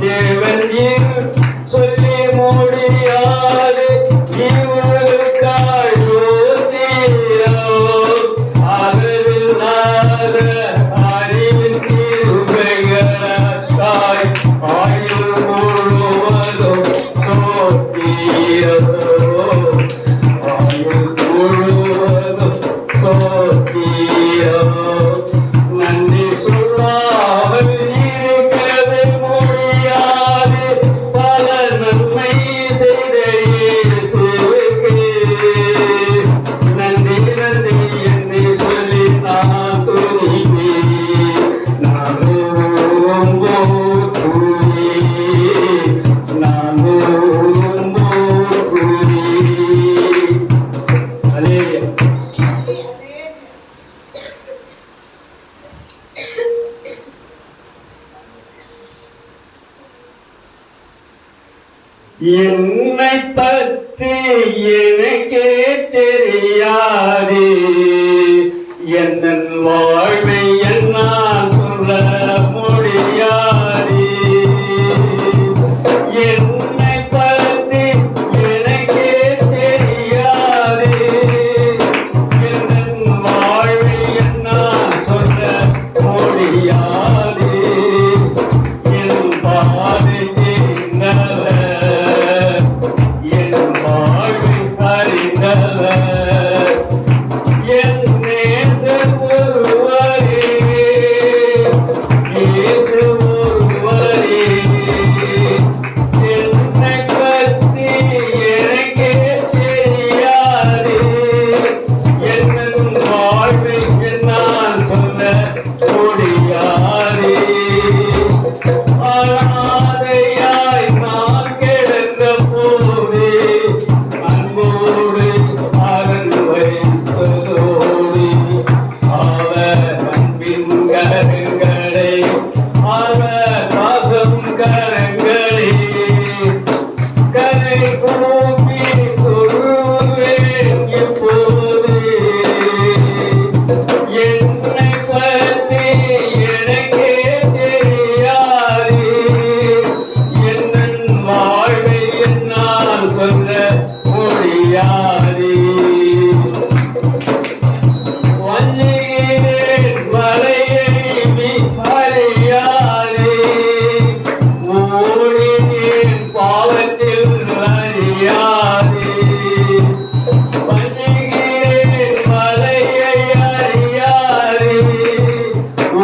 தேவன் ஏன் சொல்லி மொழியாறு இவளுக்காய் சோத்திரம். அறிவில்லாத அறிவின் கிருபைகளாய் ஆயுள் முழுவதும் சோத்திரம். ஆயுள் முழுவதும் சோத்திரம். நன்றி சொல்லாமல் இருக்கவே முடியாது. பல நன்மை செய்த இயேசுவுக்கு நன்றி நன்றி என்று சொல்லி நான் துதிப்பேன். நானும் போற்றுவேன். நானும் போற்றுவேன். அல்லேலூயா. என்னை பற்றி எனக்கே தெரியாது. என் வாழ்வை என்னால் சொல்ல முடியாது. என்னை பற்றி எனக்கே தெரியாது. என் வாழ்வை என்னால் சொல்ல முடியாது. என் பாதை தெரிந்தவர், என் வாழ்வை அறிந்தவர், என் நேசர் ஒருவரே, இயேசு ஒருவரே. என்னை பற்றி எனக்கே தெரியாது. என் வாழ்வை என்னால் சொல்ல முடியாது. அனாதையாய் நான் கிடந்த போது அன்போடு அகன்வை சொல்வோடு அவர் அன்பின் கரங்களை, அவர் பாசம் கரங்களை கரை கூப்பி தொழுவேன் இப்போது. என்னை பற்றி எனக்கே தெரியாது. என் வாழ்வை என்னால் சொல்ல முடியாது. வஞ்சிக்கிறேன் மலையை நீ அறியாதே. ஓடினேன் பாவத்தில் அறியாதே. வஞ்சிக்கிறேன் மலையை அறியாதே.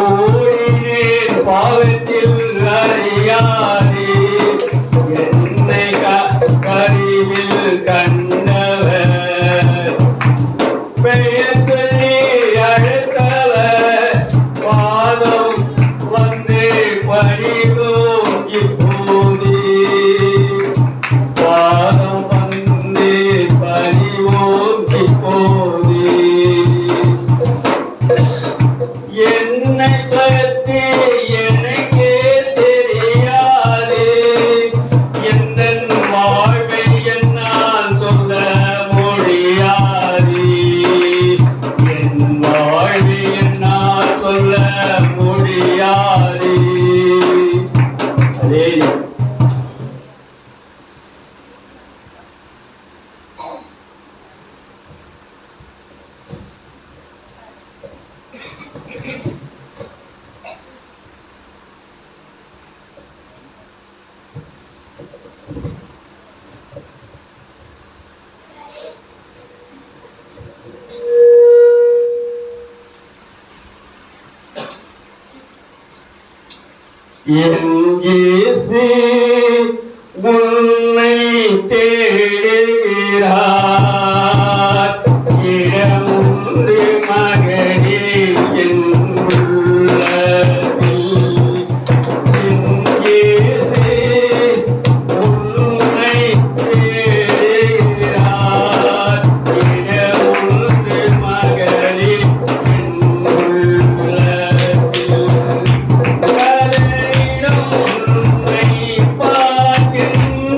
ஓடினேன் பாவத்தில் அறியாதே. என்னை கருவில் கண்டவர், பெயர் சொல்லி அழைத்தவர், பாதம் வந்தே பணிவோம் இப்போதே. பாதம் வந்தே பணிவோம் இப்போதே. என்னை பற்றி எனக்கே தெரியாது. என் வாழ்வை என்னால் சொல்ல முடியாது. என் வாழ்வை என்னால் சொல்ல முடியாது. அதே என் இயேசு உன்னை தேடுகிறார். இடமுண்டு மகனே என் உள்ளத்தில். என் இயேசு உன்னை தேடுகிறார். இடமுண்டு மகனே என் உள்ளத்தில். உன்னை பார்க்கின்றார்.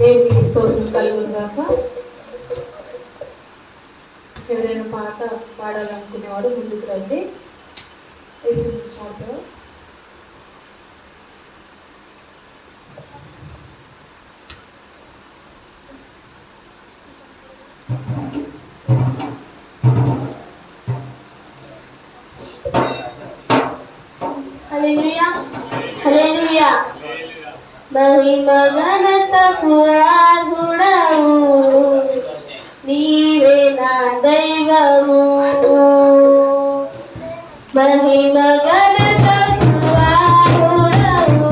దేవునికి స్తోత్రం కలుగును గాక. ఎవరైనా పాట పాడాలనుకునేవారు ముందుకు రండి. యేసు పాట. హల్లెలూయా హల్లెలూయా. మహిమ ఘనతకు అర్హుడవు, నీవే నా దైవము. మహిమ ఘనతకు అర్హుడవు,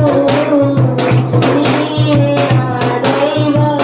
నీవే నా దైవము.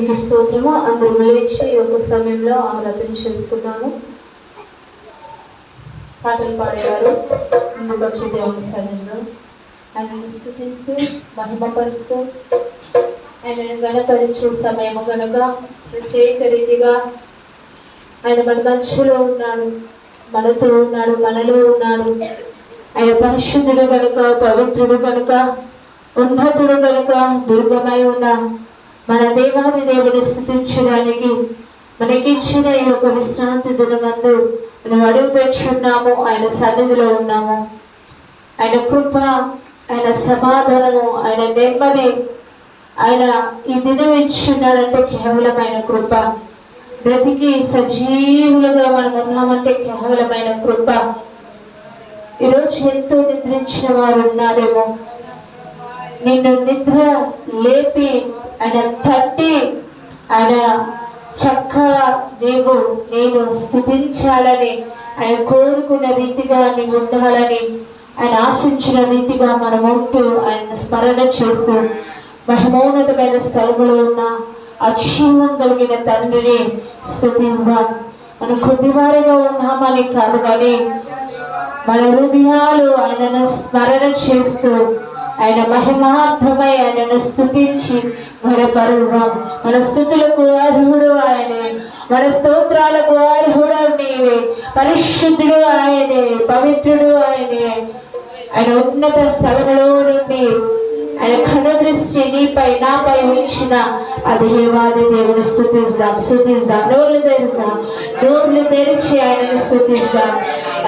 నీకు స్తోత్రము. అందరం లేచి ఈ యొక్క సమయంలో ఆరాధన చేసుకుందాము. పాటలు పాడేవారు ముందుకు వచ్చి దేవుని సన్నిధిలో ఆయనను స్తుతిస్తూ మహిమపరుస్తూ ఆయనను గణపరిచే సమయము కనుక ప్రత్యేక రీతిగా ఆయన మన మధ్యలో ఉన్నాడు, మనతో ఉన్నాడు, మనలో ఉన్నాడు. ఆయన పరిశుద్ధుడు కనుక, పవిత్రుడు కనుక, ఉన్నతుడు కనుక, దుర్గమై ఉన్న మన దేవాది దేవుని స్తుతించడానికి మనకిచ్చిన ఈ యొక్క విశ్రాంతి దినమందు మనం అడుగు పెట్టున్నాము. ఆయన సన్నిధిలో ఉన్నాము. ఆయన కృప, ఆయన సమాధానము, ఆయన నెమ్మది ఆయన ఈ దినం ఇచ్చున్నాడంటే కేవలం ఆయన కృప. బ్రతికి సజీవులుగా మనం ఉన్నామంటే కేవలమైన కృప. ఈరోజు ఎంతో నిద్రించిన వారు ఉన్నారేమో, నిన్ను నిద్ర లేపి ఆయన తట్టి ఆయన చక్కగా నేను స్తుతించాలని ఆయన కోరుకున్న రీతిగా నీవు ఉండాలని ఆయన ఆశించిన రీతిగా మనం ఉంటూ ఆయన స్మరణ చేస్తూ మహిమోన్నతమైన స్థలములో ఉన్న అక్షీవం కలిగిన తండ్రిని స్తుతిద్దాం. మనం కొద్దివారిగా ఉన్నామని కాదు కానీ మన హృదయాలు ఆయనను స్మరణ చేస్తూ ఆయన మహిమార్థమై ఆయనను స్తుతించి ఘనపరుద్దాం. మన స్తుతులకు అర్హుడు ఆయనే, మన స్తోత్రాలకు అర్హుడు నీవే. పరిశుద్ధుడు ఆయనే, పవిత్రుడు ఆయనే. ఆయన ఉన్నత స్థలంలో నుండి ఆయన కనుదృష్టి నీపై నాపై ఉంచిన ఆ దేవాది దేవుని స్తుతిద్దాం. నోర్లు తెరిచి ఆయనను స్తుతిద్దాం.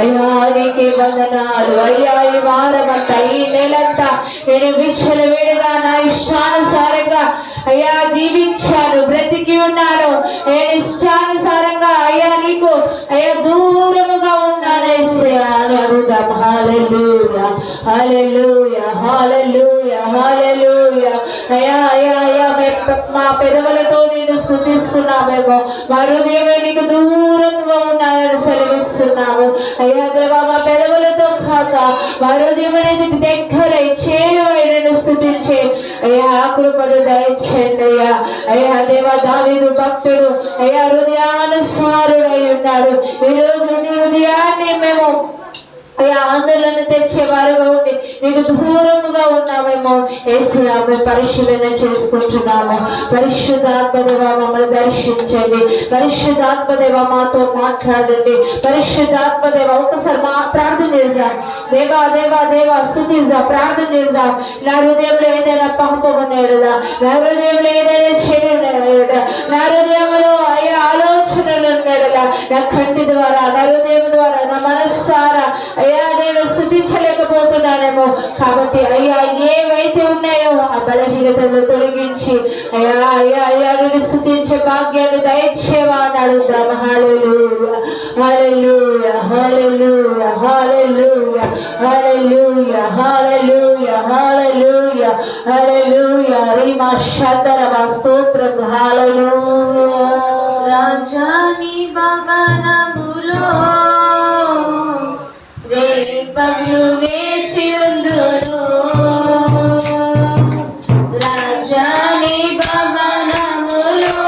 అయ్యా నీకే వందనాలు అయ్యా. ఈ వారమంతా, ఈ నెలంతా నేను విచ్చలవిడిగా నా ఇష్టానుసారంగా అయ్యా జీవించాను, బ్రతికి ఉన్నాను. నేను ఇష్టానుసారంగా అయ్యా నీకు అయ్యా దూరముగా ఉన్నాను అని అడుగుదాం. హల్లెలూయా, హల్లెలూయా, హల్లెలూయా, హల్లెలూయా. అయ్యా అయ్యా అయ్యా మా పెదవులతో నేను స్తుతిస్తున్నామేమో, మా హృదయమే నీకు దూరంగా ఉన్నాయని సెలవిస్తున్నాము. అయ్యా దేవా మా పెదవులతో కాక మా హృదయమే నీకు దగ్గరై చేరువై నేను స్తుతించే అయ్యా కృపను దయచేయండి అయ్యా. అయ్యా దేవా దావీదు భక్తుడు అయ్యా హృదయానుసారుడై ఉన్నాడు. ఈరోజు నీ హృదయాన్ని మేము అయ్యా ఆందోళన తెచ్చేవారుగా ఉండి నీకు దూరముగా ఉన్నామేమో యేసయ్యా మేము పరిశీలన చేసుకుంటున్నాము. పరిశుద్ధాత్మదేవ మమ్మల్ని దర్శించండి. పరిశుద్ధాత్మదేవ మాతో మాట్లాడండి. పరిశుద్ధాత్మదేవ ఒకసారి ప్రార్థన చేద్దాం. దేవా దేవా దేవా స్తుతిద్దాం, ప్రార్థన చేద్దాం. నా హృదయంలో ఏదైనా పాపం ఉన్నాడుదా, నా హృదయంలో ఏదైనా చెడు ఉన్నాడా, నా హృదయంలో అయ్యా ఆలోచనలు ఉన్నాడుదా, నా కంటి ద్వారా, నా హృదయం ద్వారా, నా మనస్సారా అయ్యా నేను స్తుతించలేకపోతున్నానేమో. కాబట్టి అయ్యా ఏవైతే ఉన్నాయో ఆ బలహీనతలు తొలగించి అయ్యా అయ్యా అయ్యా నేను స్తుతించే భాగ్యాన్ని దయచేవా అని అడుగుదాం. హల్లెలూయా, హల్లెలూయా, హల్లెలూయా, హల్లెలూయా, హల్లెలూయా, హల్లెలూయా, హల్లెలూయా, హల్లెలూయా. రీమా శతరమ స్తోత్రం. హల్లెలూయా. రాజాని భవనములో పగులు వేచి ఉందును, రాజాని భవనములో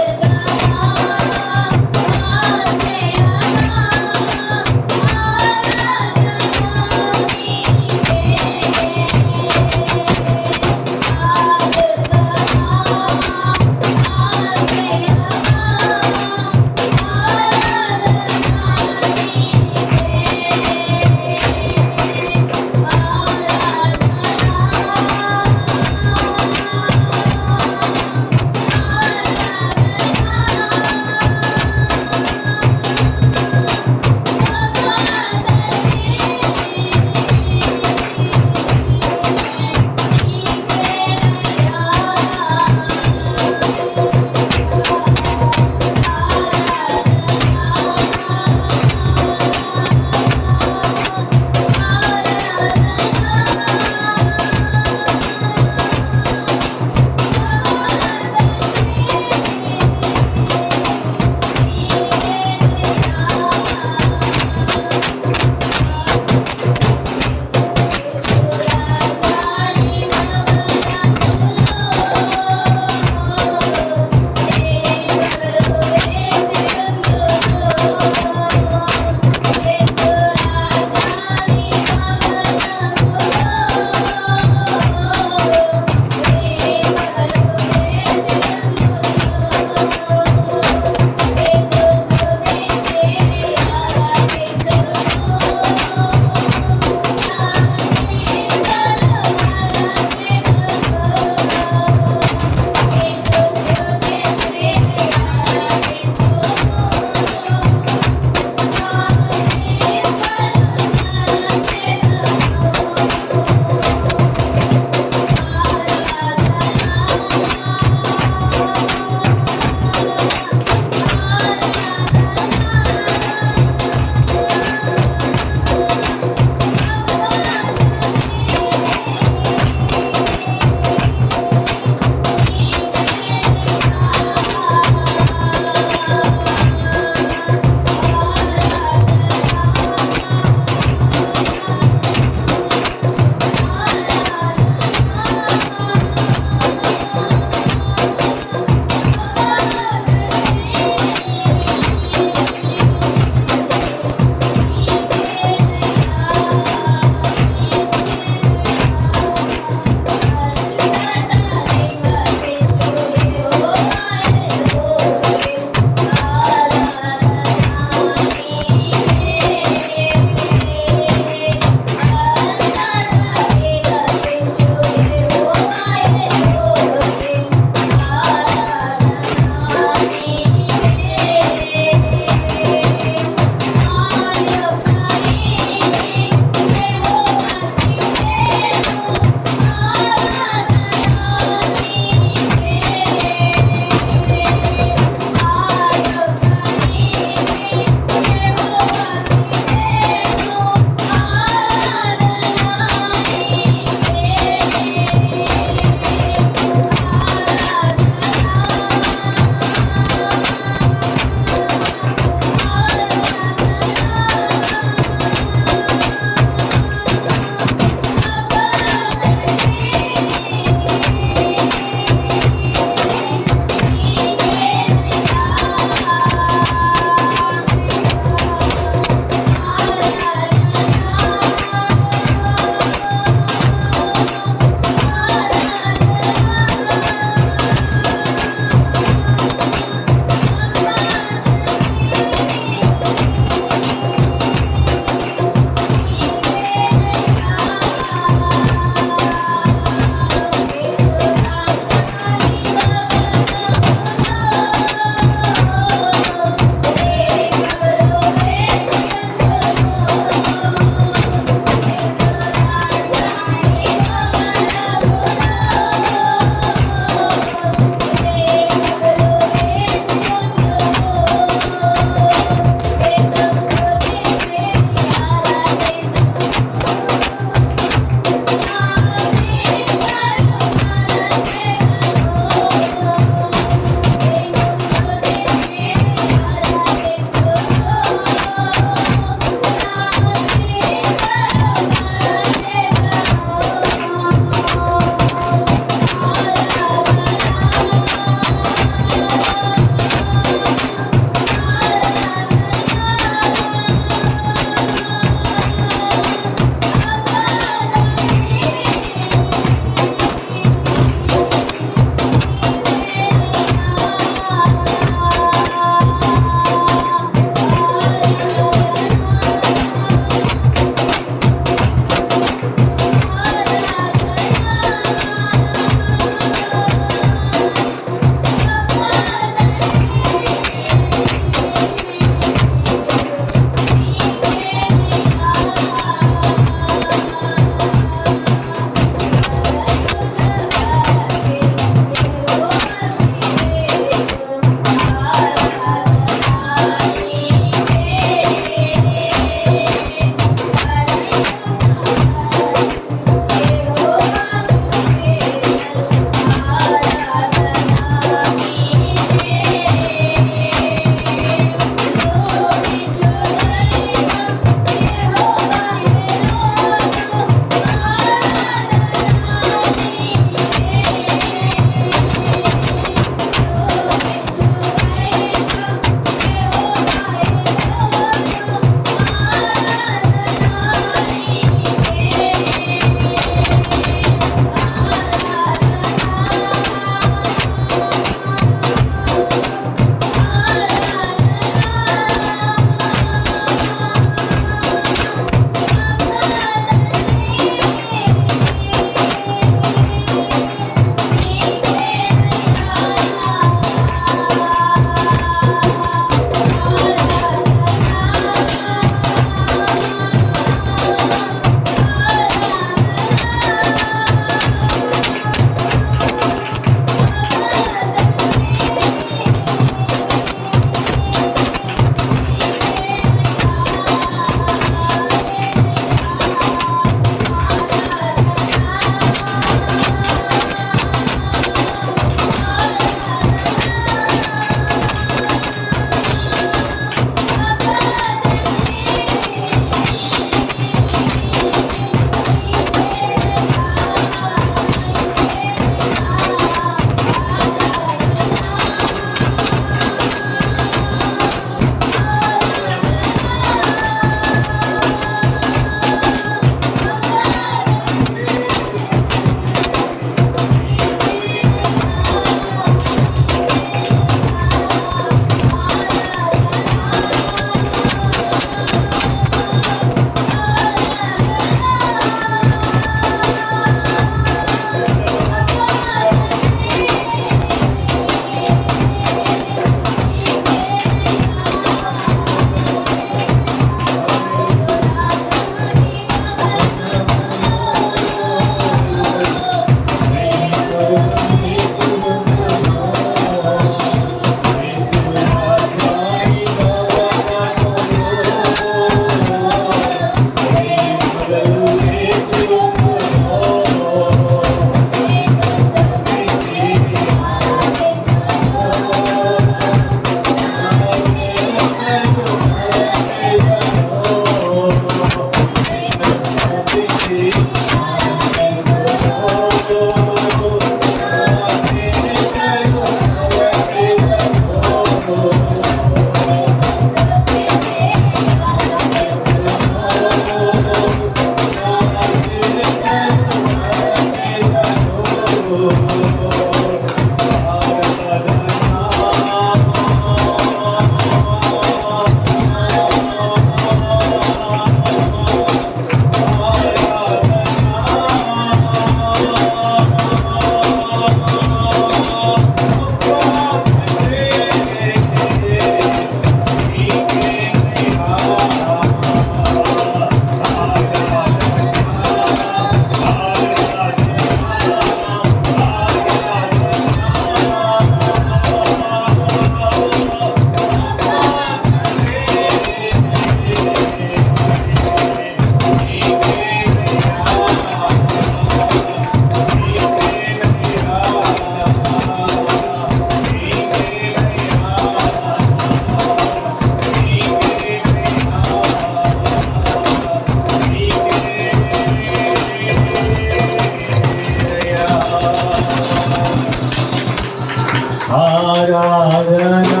ఆరాధనా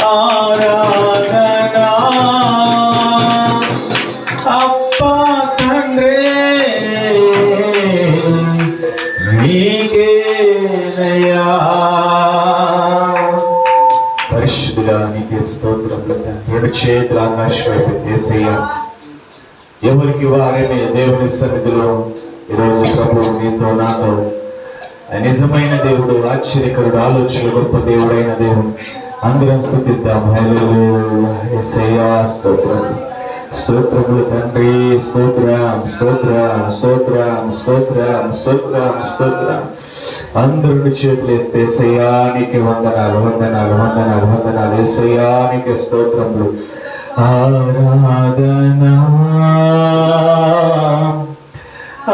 ఆరాధనా అప్పా తండ్రి నీకేనయ్యా. పరిశుద్ధుడా నీకే స్తోత్రములు తండ్రి. ఏడు చేతులు ఆకాశం వైపు యేసయ్యా, ఎవరికి వారిని దేవుని సన్నిధిలో ఈరోజు ప్రభు నీతో నాతో నిజమైన దేవుడు, ఆశ్చర్యకరుడు, ఆలోచన గొప్ప దేవుడైన దేవుడు అందరం స్తుతిద్దాం. హల్లెలూయా యేసయ్యా స్తోత్రం స్తోత్రములు తండ్రి. స్తోత్రం స్తోత్రం స్తోత్రం స్తోత్రం స్తోత్రం స్తోత్రం. అందరూ చేతులు వేస్తే యేసయ్యా నీకు వందనాలు వందనాలు వందనాలు వందనాలు. యేసయ్యా నీకు స్తోత్రములు. ఆరాధనా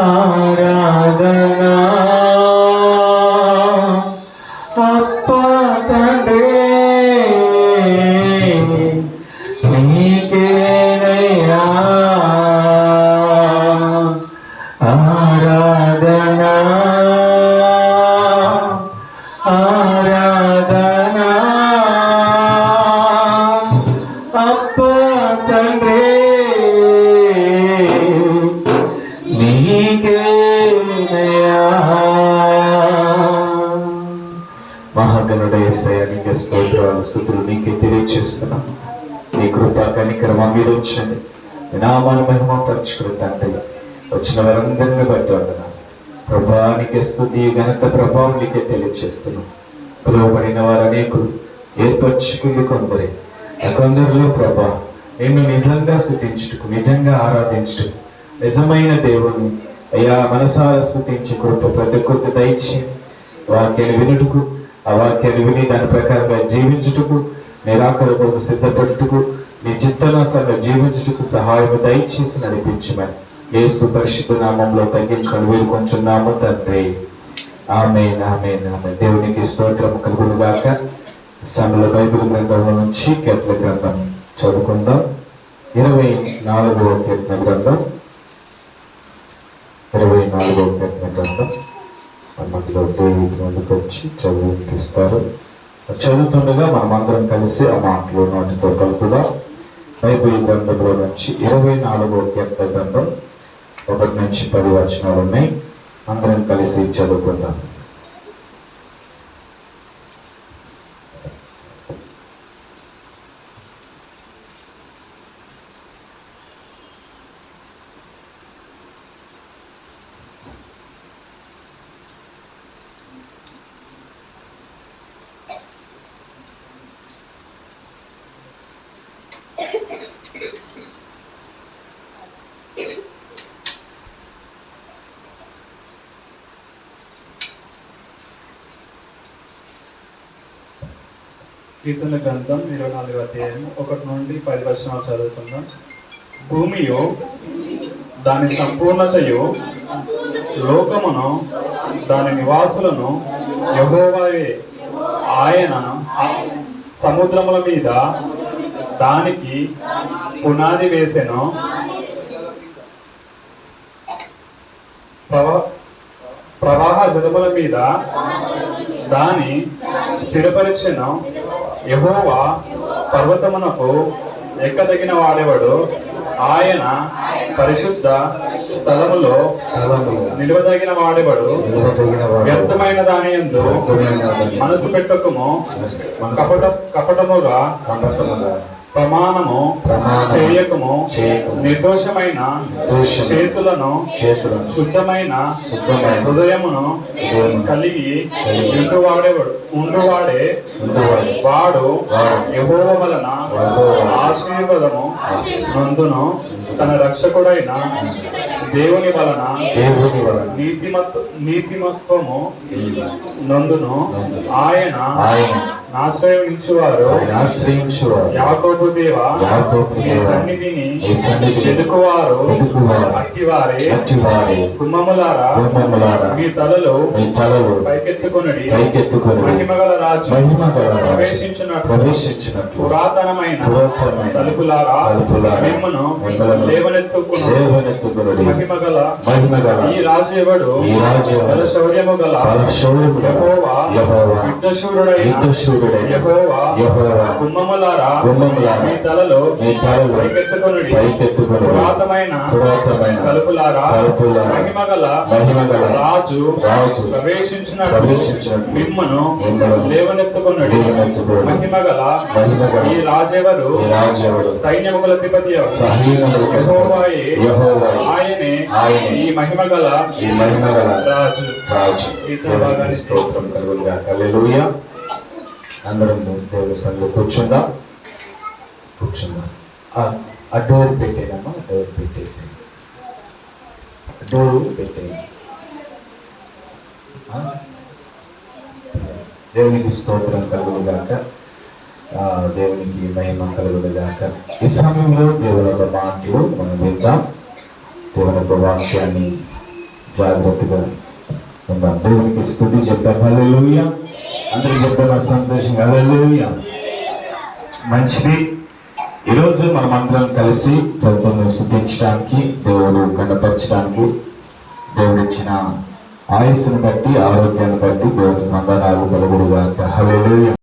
ఆరాధనా అప్పా తండ్రి నీకేనయ్యా. ఆరాధనా ఆరాధనా అప్పా తండ్రి నీకేనయ్యా. మహాగణుడ యేసయ్యా నీకే స్తోత్రాలు స్తుతులు నీకే తెలియజేస్తున్నాం. నీ కృప కనికరం మీద వచ్చండి. నామాన్ని మహిమపరచుకుని తండ్రి వచ్చిన వారందరినీ బట్టి వందనాలు ప్రభా. నీకే స్తుతి ఘనత ప్రభావం నీకే తెలియజేస్తున్నాం. పిలువబడిన వారు అనేకులు, ఏర్పరచుకుంది కొందరే. కొందరిలో ప్రభా నిన్ను నిజంగా స్తుతించుటకు, నిజంగా ఆరాధించుటకు, నిజమైన దేవుని అయ్యా మనసారా స్తుతించి కృప ప్రతి ఒక్కరికి దయచి వాక్యాన్ని వినుటకు, ఆ వాక్యాన్ని విని దాని ప్రకారంగా జీవించుటకు, నీ రాకడ కొరకు సిద్ధపడుటకు, నీ చిత్తనాసంగా జీవించుటకు సహాయం దయచేసి నడిపించమని యేసు పరిశుద్ధ నామంలో తగ్గించుకొని వేడుకొంచున్నాము తండ్రి. ఆమేన్ ఆమేన్ ఆమేన్. దేవునికి స్తోత్రం కలుగును గాక. సమయంలో బైబిల్ గ్రంథంలో నుంచి కీర్తన గ్రంథం చదువుకుందాం. 24వ కీర్తన గ్రంథం 24వ కీర్తన గ్రంథం మధ్యలో డేవిడ్ ముందుకు వచ్చి చదివిపిస్తారు. చదువుతుండగా మనం అందరం కలిసి ఆ మాటలు నోటితో కలుపుదాం. బైబిల్ గ్రంథంలో నుంచి 24వ కీర్తన గ్రంథం 1 నుంచి 10 వచనాలు ఉన్నాయి. అందరం కలిసి చదువుకుందాం. కీర్తన గ్రంథం 24వ అధ్యాయం 1 నుండి 10 వచనాలు చదువుకుందాం. భూమియు దాని సంపూర్ణతయు, లోకమును దాని నివాసులను యెహోవాయే. ఆయన సముద్రముల మీద దానికి పునాది వేసెను, ప్రవాహ జలముల మీద దాని స్థిరపరిచిన యెహోవా పర్వతమునకు ఎక్కదగిన వాడెవడు? ఆయన పరిశుద్ధ స్థలములో నిలవదగిన వాడెవడు? వ్యర్థమైన దాని యందు మనసు పెట్టకుము, కపటముగా ప్రమాణము చేయకము, నిర్దోషమైన చేతులను శుద్ధమైన హృదయమును కలిగి ఉండువాడే వాడు యెహోవా వలన ఆశీర్వాదము నందును, తన రక్షకుడైన దేవుని వలన నీతిమత్వము నందును. ఆయన ఆశ్రయించువారు యాకోబు దేవా, నీ సన్నిధిని వెదుకువారు అట్టివారే. కుమ్మములారా, మీ తలలు పైకెత్తుకొనుడి, మహిమగల రాజు ప్రవేశించినట్లు పురాతనమైన తలుపులారా మిమ్మును లేవనెత్తుకొనుడి. మహిమగల ఈ రాజు ఎవడు? బల శౌర్యము గల యెహోవా, యుద్ధశూరుడైన యెహోవా. కుమ్మములారా, మీ తలలో పైకెత్తుకొనుడి, పురాతనమైన తలుపులారా మహిమగల రాజు ప్రవేశించినట్లు మిమ్మును లేవనెత్తుకొనుడి. మహిమగల ఈ రాజెవరు? సైన్యముల అధిపతి యెహోవాయే, ఆయనే ఈ మహిమగల రాజు. స్తోత్రం కలుగునుగాక. హల్లెలూయా. అందరం దేవుని సన్నిధిలో కూర్చుందాం. ఆ డోర్ పెట్టేనమ్మా, డోర్ పెట్టేసి డోర్ పెట్టే. దేవునికి స్తోత్రం కలుగునుగాక. దేవునికి మహిమ కలుగునుగాక. ఈ సమయంలో దేవుని యొక్క మాటలు మనం విందాం. దేవుని యొక్క వాక్యాన్ని జాగ్రత్తగా విందాం. దేవునికి స్తుతి చెప్తాం. హల్లెలూయా. అందరూ చెప్తాం సంతోషంగా. హల్లెలూయా. మంచిది. ఈరోజు మనం అందరం కలిసి ప్రభుత్వం స్తుతించడానికి, దేవుడు గణపరచడానికి, దేవుడిచ్చిన ఆయుస్సును బట్టి, ఆరోగ్యాన్ని బట్టి దేవుడికి వందనాలు కలుగునుగాక. హల్లెలూయా.